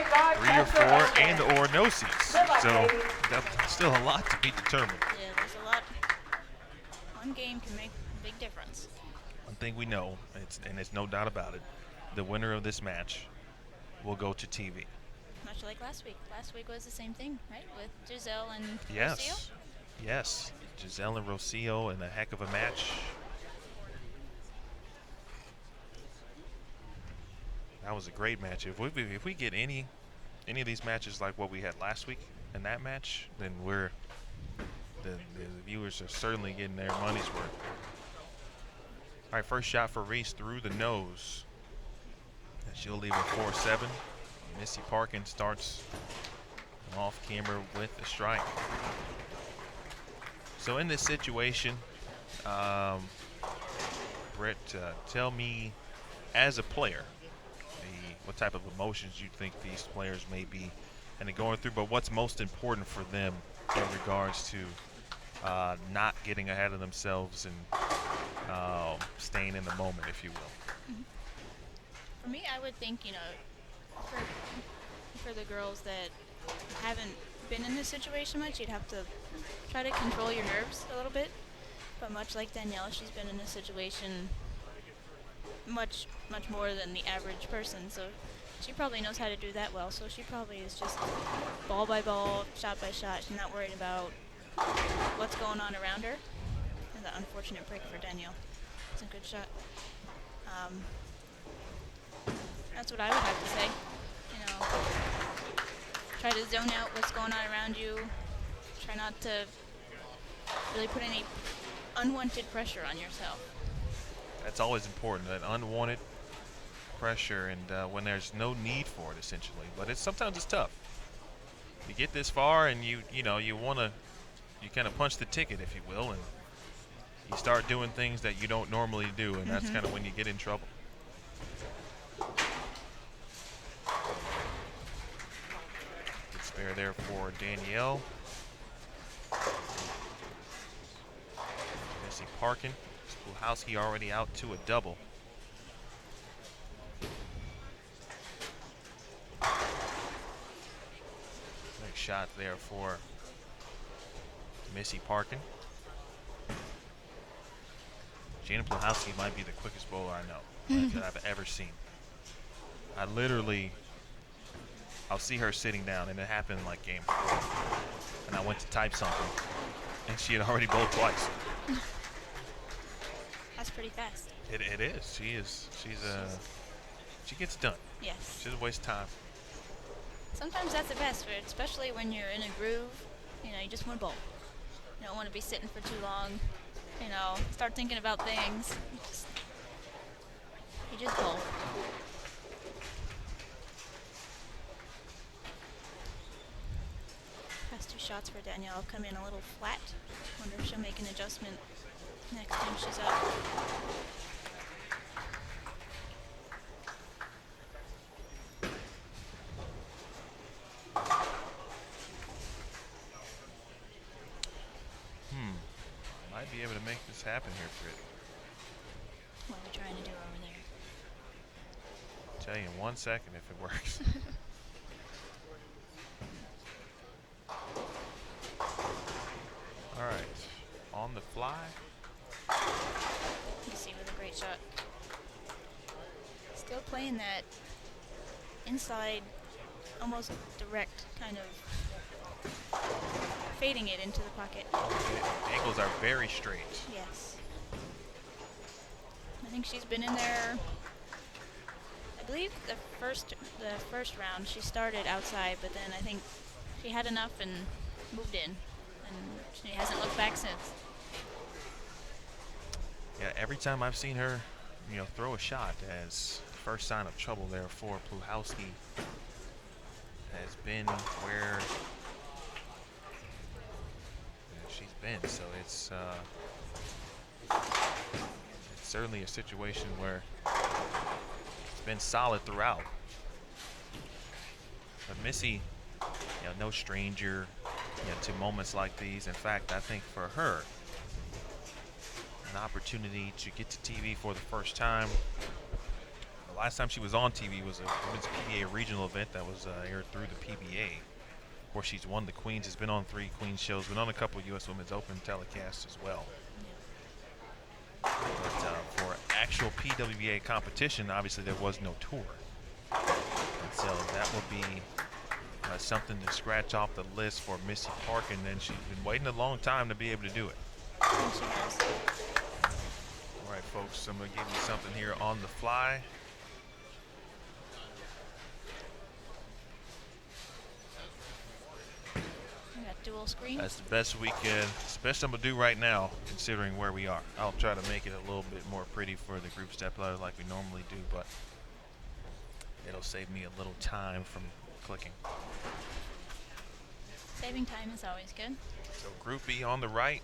Rochester 4, Open. and or no seeds. Good luck, So ladies. that's still a lot to be determined. Yeah, there's a lot. One game can make a big difference. One thing we know, and it's no doubt about it, the winner of this match will go to TV. Much like last week. Last week was the same thing, right? With Giselle and Rocio? Yes, yes. Giselle and Rocio in a heck of a match. That was a great match. If we get any of these matches like what we had last week in that match, then the viewers are certainly getting their money's worth. All right, first shot for Reese through the nose. And she'll leave a 4-7. Missy Parkin starts off camera with a strike. So in this situation, Brett, tell me, as a player, what type of emotions you think these players may be and going through, but what's most important for them in regards to not getting ahead of themselves and staying in the moment, if you will. For me, I would think, for the girls that haven't been in this situation much, you'd have to try to control your nerves a little bit. But much like Danielle, she's been in this situation much more than the average person, so she probably knows how to do that well. So she probably is just ball by ball, shot by shot. She's not worried about what's going on around her. And the unfortunate break for Danielle. It's a good shot. That's what I would have to say. Try to zone out what's going on around you. Try not to really put any unwanted pressure on yourself. That's always important, that unwanted pressure, and when there's no need for it, essentially. But sometimes it's tough. You get this far, and you kind of punch the ticket, if you will, and you start doing things that you don't normally do, and that's kind of when you get in trouble. Good spare there for Danielle. Missy Parkin. Puhowski already out to a double. Nice shot there for Missy Parkin. Jana Puhowski might be the quickest bowler I know that I've ever seen. I literally I'll see her sitting down, and it happened like game 4. And I went to type something, and she had already bowled twice. That's pretty fast. It is. She gets done. Yes. She doesn't waste time. Sometimes that's the best, but especially when you're in a groove. You know, you just want to bowl. You don't want to be sitting for too long. You know, start thinking about things. You just bowl. Past 2 shots for Danielle come in a little flat. Wonder if she'll make an adjustment next time she's up. Might be able to make this happen here, Britt. What are we trying to do over there? I'll tell you in 1 second if it works. All right, on the fly. You see, with a great shot. Still playing that inside, almost direct kind of fading it into the pocket. The angles are very straight. Yes. I think she's been in there. I believe the first round she started outside, but then I think she had enough and moved in, and she hasn't looked back since. Yeah, every time I've seen her, throw a shot as first sign of trouble there for Pluhowski has been where she's been. So it's certainly a situation where it's been solid throughout. But Missy, no stranger, to moments like these. In fact, I think for her, an opportunity to get to TV for the first time. The last time she was on TV was a women's PBA regional event that was aired through the PBA. Of course, she's won the Queens, has been on 3 Queens shows, been on a couple US Women's Open telecasts as well. But for actual PWBA competition, obviously there was no tour. And so that will be something to scratch off the list for Missy Parkin, and she's been waiting a long time to be able to do it. And she has. All right, folks, I'm going to give you something here on the fly. We got dual screen. That's the best we can, it's the best I'm going to do right now, considering where we are. I'll try to make it a little bit more pretty for the group step ladder like we normally do, but it'll save me a little time from clicking. Saving time is always good. So Group B on the right,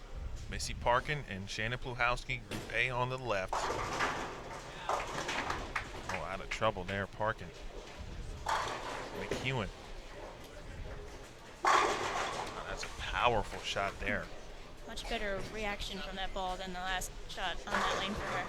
Missy Parkin and Shannon Pluhowski. Group A on the left. Oh, out of trouble there, Parkin. McEwen. Oh, that's a powerful shot there. Much better reaction from that ball than the last shot on that lane for her.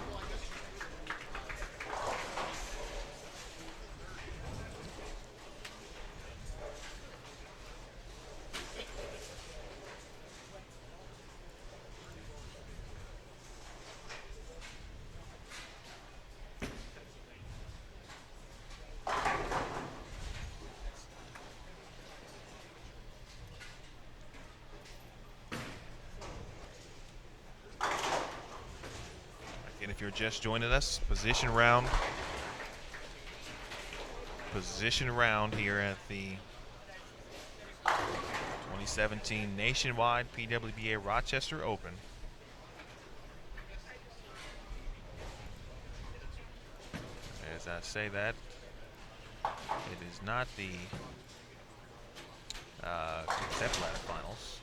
If you're just joining us, position round here at the 2017 Nationwide PWBA Rochester Open. As I say that, it is not the step ladder finals.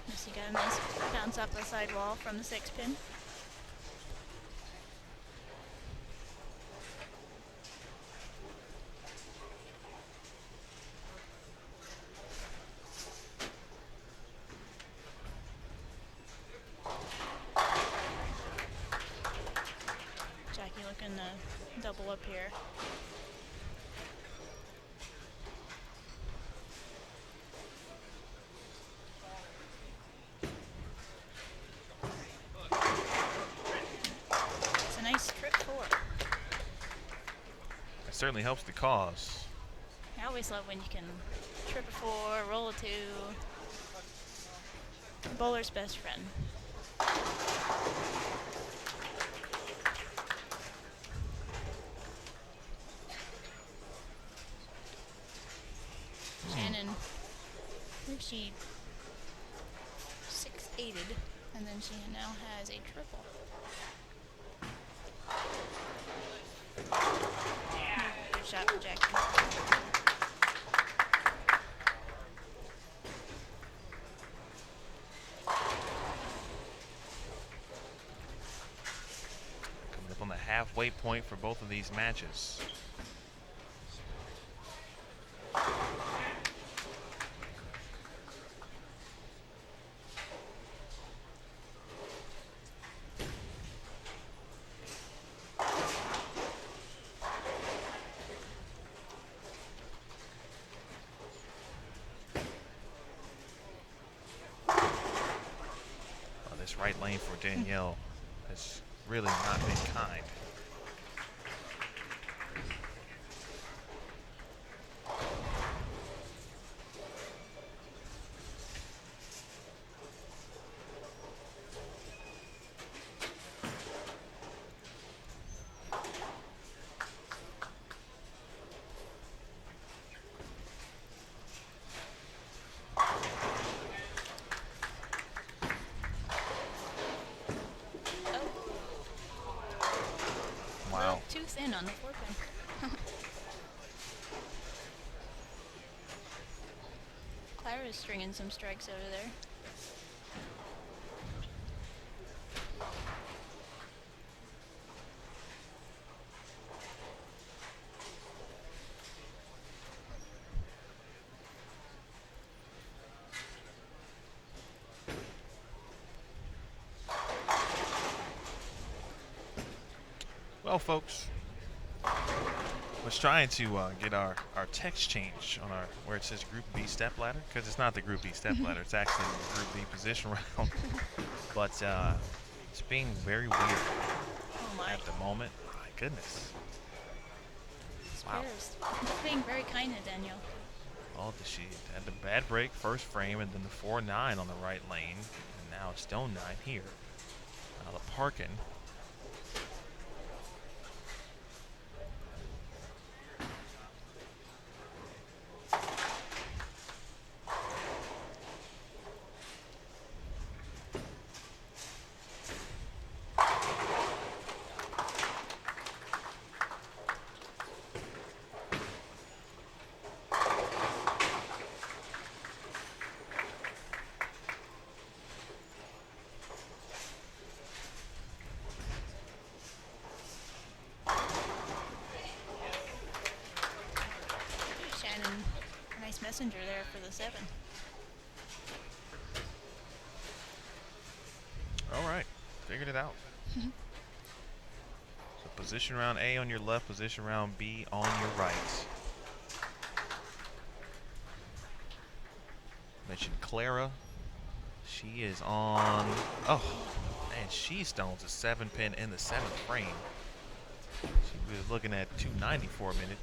Missy got a nice bounce off the sidewall from the 6-pin. here. It's a nice trip 4. It certainly helps the cause. I always love when you can trip a 4, roll a 2. Bowler's best friend. Shannon, I think she 6-8'd, and then she now has a triple. Good shot for Jackie. Coming up on the halfway point for both of these matches. This right lane for Danielle has really not been kind. Wow. Too thin on the 4-pin. Clara's stringing some strikes over there. Well, folks, was trying to get our text change on our where it says Group B step ladder, because it's not the Group B step ladder, it's actually the Group B position round. But it's being very weird at the moment. My goodness. Wow. Spares. Being very kind to Danielle. Oh, she had the bad break first frame, and then the 4-9 on the right lane, and now stone 9 here. Now the Parkin. Messenger there for the 7. All right, figured it out. So position round A on your left, position round B on your right. Mentioned Clara. She is on. Oh, man, she stones a 7-pin in the 7th frame. She was looking at 290 for a minute.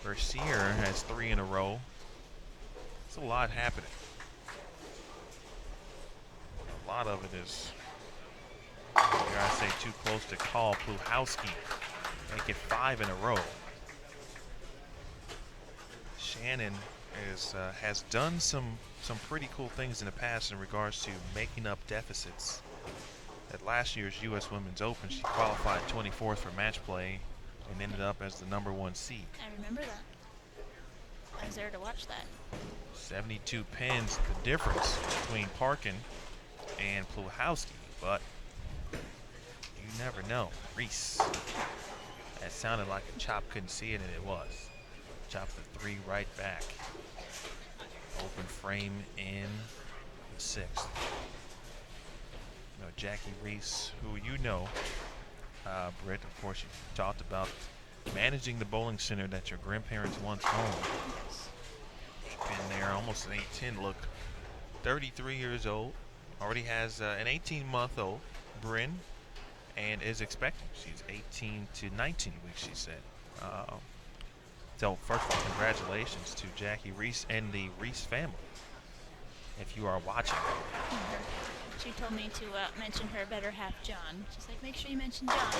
Mercier has 3 in a row. It's a lot happening. A lot of it is, dare I say, too close to call. Pluhowski make it 5 in a row. Shannon has done some pretty cool things in the past in regards to making up deficits. At last year's U.S. Women's Open, she qualified 24th for match play and ended up as the #1 seed. I remember that. I was there to watch that. 72 pins, the difference between Parkin and Pluhowski, but you never know. Reese. That sounded like a chop couldn't see it, and it was. Chop the 3 right back. Open frame in the 6th. You know, Jackie Reese, who you know, Britt, of course, you talked about managing the bowling center that your grandparents once owned. Been there almost an 8-10 look. 33 years old. Already has an 18-month-old, Bryn, and is expecting. She's 18 to 19 weeks, she said. So first of all, congratulations to Jackie Reese and the Reese family, if you are watching. She told me to mention her better half, John. She's like, make sure you mention John.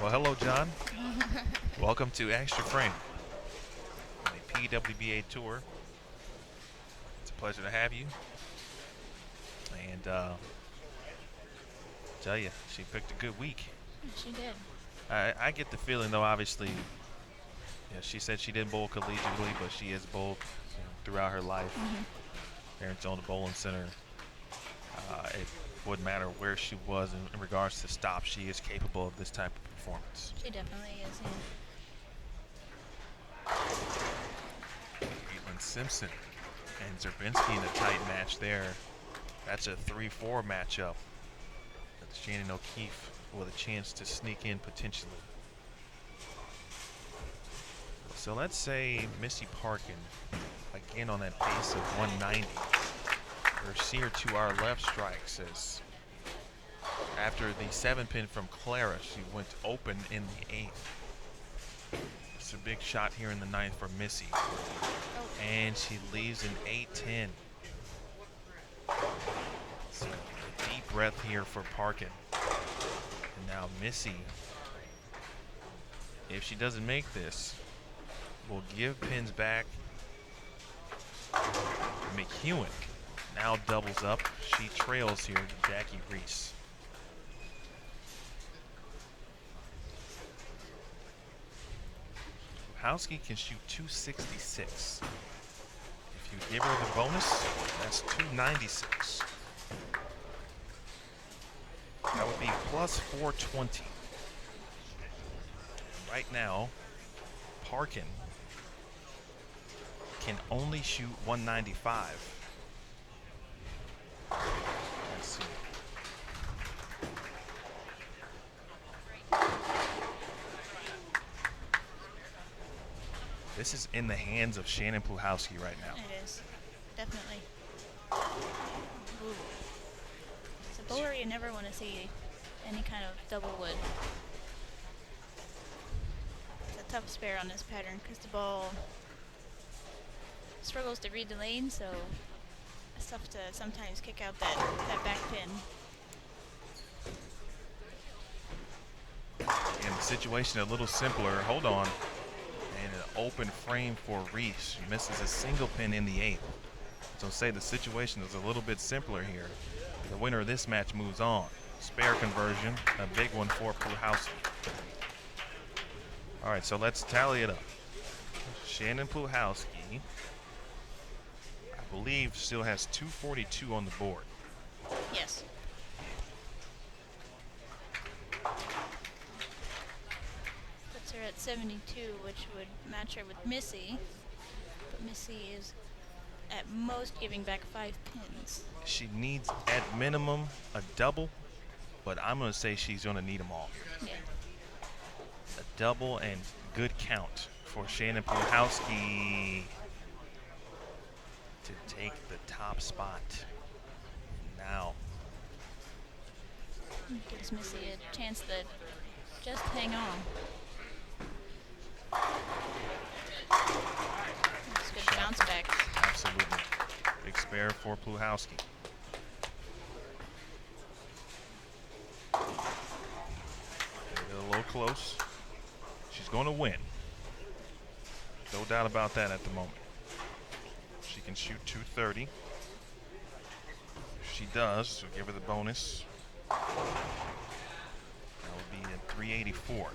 Well, hello, John. Welcome to Extra Frame, the PWBA Tour. It's a pleasure to have you. And tell you, she picked a good week. She did. I get the feeling, though, obviously, she said she didn't bowl collegiately, but she has bowled throughout her life. Parents owned a bowling center. It wouldn't matter where she was in regards to stops. She is capable of this type of performance. She definitely is, yeah. Caitlin Simpson and Zerbinski in a tight match there. That's a 3-4 matchup. That's Shannon O'Keefe with a chance to sneak in potentially. So let's say Missy Parkin, again on that pace of 190. Sear to our left strike says, after the 7-pin from Clara, she went open in the 8th. It's a big shot here in the 9th for Missy. And she leaves an 8-10. So a deep breath here for Parkin. And now Missy, if she doesn't make this, will give pins back. McEwen now doubles up. She trails here to Jackie Reese. Howski can shoot 266. If you give her the bonus, that's 296. That would be plus 420. Right now, Parkin can only shoot 195. Let's see. This is in the hands of Shannon Puhowski right now. It is. Definitely. Ooh. It's a bowler you never want to see any kind of double wood. It's a tough spare on this pattern because the ball struggles to read the lane, so it's tough to sometimes kick out that back pin. And the situation a little simpler. Hold on. And an open frame for Reese. She misses a single pin in the 8th. So say the situation is a little bit simpler here. The winner of this match moves on. Spare conversion, a big one for Puhowski. All right, so let's tally it up. Shannon Puhowski, I believe, still has 242 on the board. Yes. Puts her at 72, which would match her with Missy. But Missy is at most giving back 5 pins. She needs, at minimum, a double, but I'm going to say she's going to need them all. Yeah. A double and good count for Shannon Puhowski to take the top spot. Now, gives Missy a chance to just hang on. That's a good bounce back. Absolutely. Big spare for Puhowski. A little close. She's going to win. No doubt about that at the moment. She can shoot 230. If she does, so give her the bonus. That would be at 384.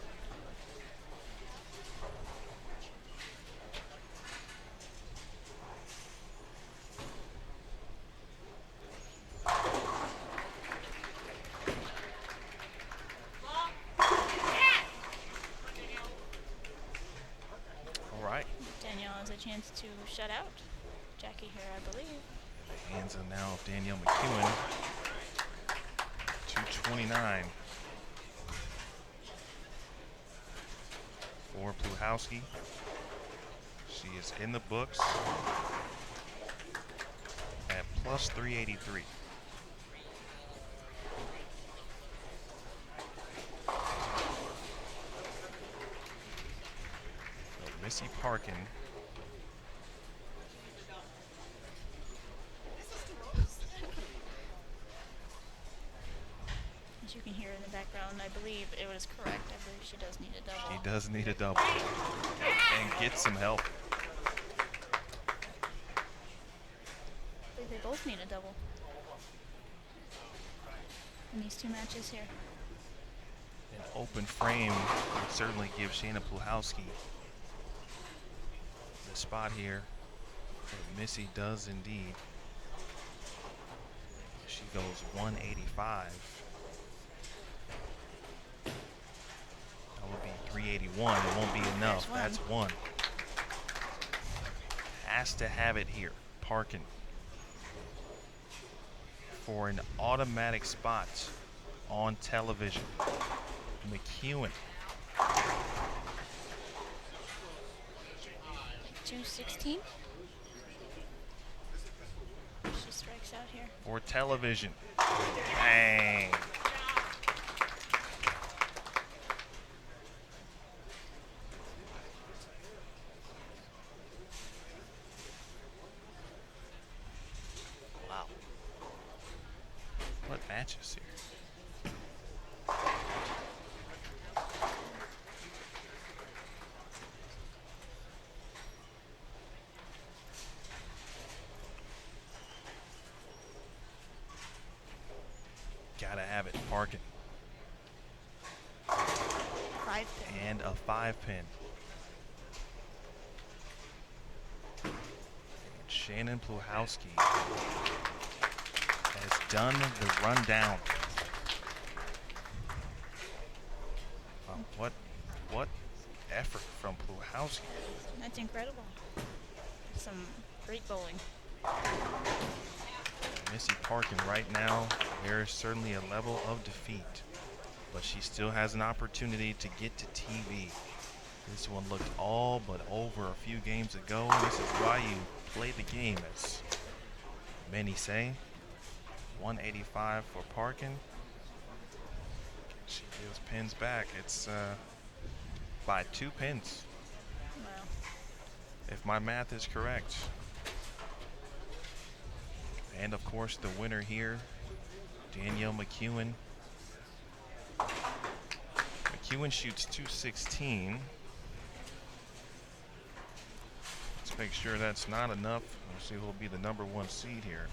Chance to shut out Jackie here, I believe. The hands are now of Danielle McEwen. 229. for Pluhowski. She is in the books at plus 383. So Missy Parkin. As you can hear in the background, I believe it was correct. I believe she does need a double. She does need a double. And get some help. I believe they both need a double in these two matches here. An open frame would certainly give Shayna Pluhowski the spot here. But Missy does indeed. She goes 185. That would be 381. It won't be enough. That's one. Has to have it here. Parkin for an automatic spot on television. McEwen. 216. She strikes out here. For television. Bang. Wow. What matches here? Gotta have it, Parkin. 5-pin. And a 5-pin. Shannon Pluhowski has done the rundown. What effort from Pluhowski. That's incredible. Some great bowling. Missy Parkin right now, there is certainly a level of defeat, but she still has an opportunity to get to TV. This one looked all but over a few games ago. This is why you play the game, as many say. 185 for Parkin. She gives pins back. It's by 2 pins, Wow. if my math is correct. And of course the winner here, Danielle McEwen. McEwen shoots 216. Let's make sure that's not enough. We'll see who will be the #1 seed here.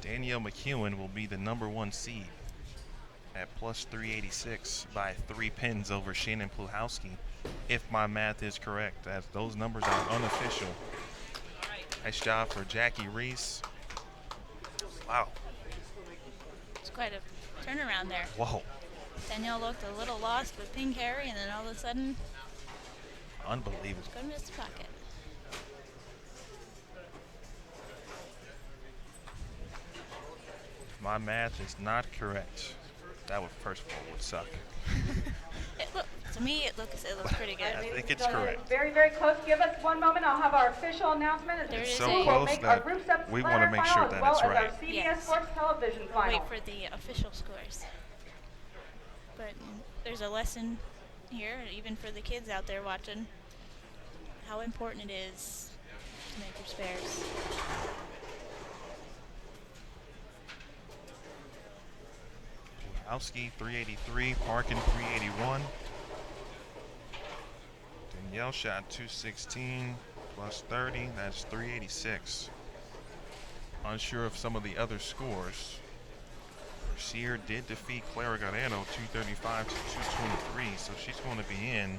Danielle McEwen will be the #1 seed at plus 386 by 3 pins over Shannon Pluhowski, if my math is correct, as those numbers are unofficial. Nice job for Jackie Reese. Wow. It's quite a turnaround there. Whoa. Danielle looked a little lost with pink carry, and then all of a sudden, Unbelievable. couldn't miss the pocket. My math is not correct. That would, first of all, would suck. To me, it looks pretty good. I think it's correct. Very, very close. Give us one moment. I'll have our official announcement. As There the is so school close will make that our group step we want to make sure final, that as well it's as right. our CBS Yes. Sports Television final. Wait for the official scores. But there's a lesson here, even for the kids out there watching, how important it is to make your spares. Pluhowski 383, Parkin 381. Danielle shot 216 plus 30, that's 386. Unsure of some of the other scores. Sear did defeat Clara Garrero 235 to 223, so she's going to be in.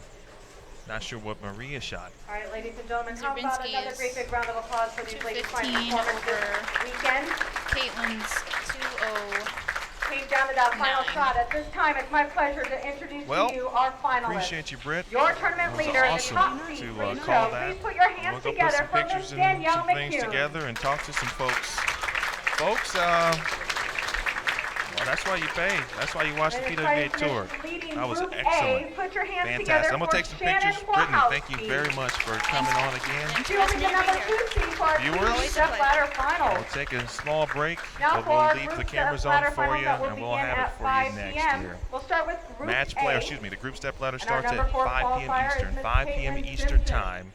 Not sure what Maria shot. All right, ladies and gentlemen, how about Zerbinski another is great big round of applause for these ladies' fine 215 performance this over weekend. Caitlin's 209. Came down to that final shot. At this time, it's my pleasure to introduce Well, to you our finalists. Appreciate you, Britt. Your tournament That was leader, awesome the top seed, to please call show. that. Please put your We'll hands go put together some for pictures Miss and Danielle some things McEwen. together and talk to some folks. Folks, Well, that's why you pay. That's why you watch the And PWBA excited Tour. finish leading That was Group excellent. A. Put your hands Fantastic. together I'm going to for take some Shannon pictures. Brittany, thank you Wachowski. very much for coming on again. She'll be the number 2 seed for our Viewers, team step ladder We'll finals. take a small break, Now but for we'll our leave group the cameras step on ladder for finals you, that will and we'll begin have it at for 5 you next p.m. year. We'll start with Group Match A. play, excuse me, the group step ladder And our starts number at 4 5 p.m. qualifier is Eastern, Miss 5 p.m. Caitlin Eastern Simpson. time,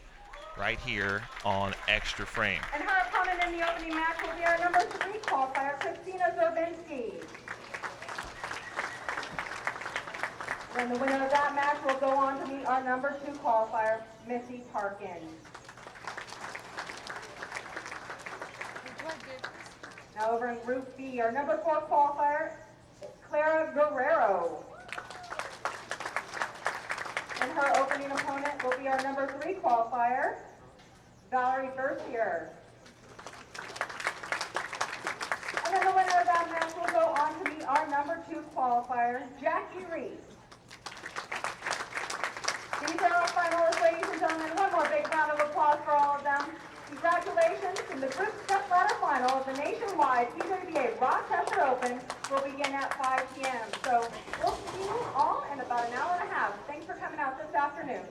right here on Extra Frame. And her opponent in the opening match will be our number 3 qualifier, Christina Zerbinski. And the winner of that match will go on to meet our number 2 qualifier, Missy Parkin. Now over in Group B, our number 4 qualifier is Clara Guerrero. And her opening opponent will be our number 3 qualifier, Valerie Berthier. And then the winner of that match will go on to meet our number 2 qualifier, Jackie Reese. These are our finalists, ladies and gentlemen. One more big round of applause for all of them. Congratulations, and the group step ladder final of the Nationwide PWBA Rochester Open will begin at 5 p.m. So we'll see you all in about an hour and a half. Thanks for coming out this afternoon.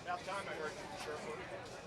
About time I heard you, sure.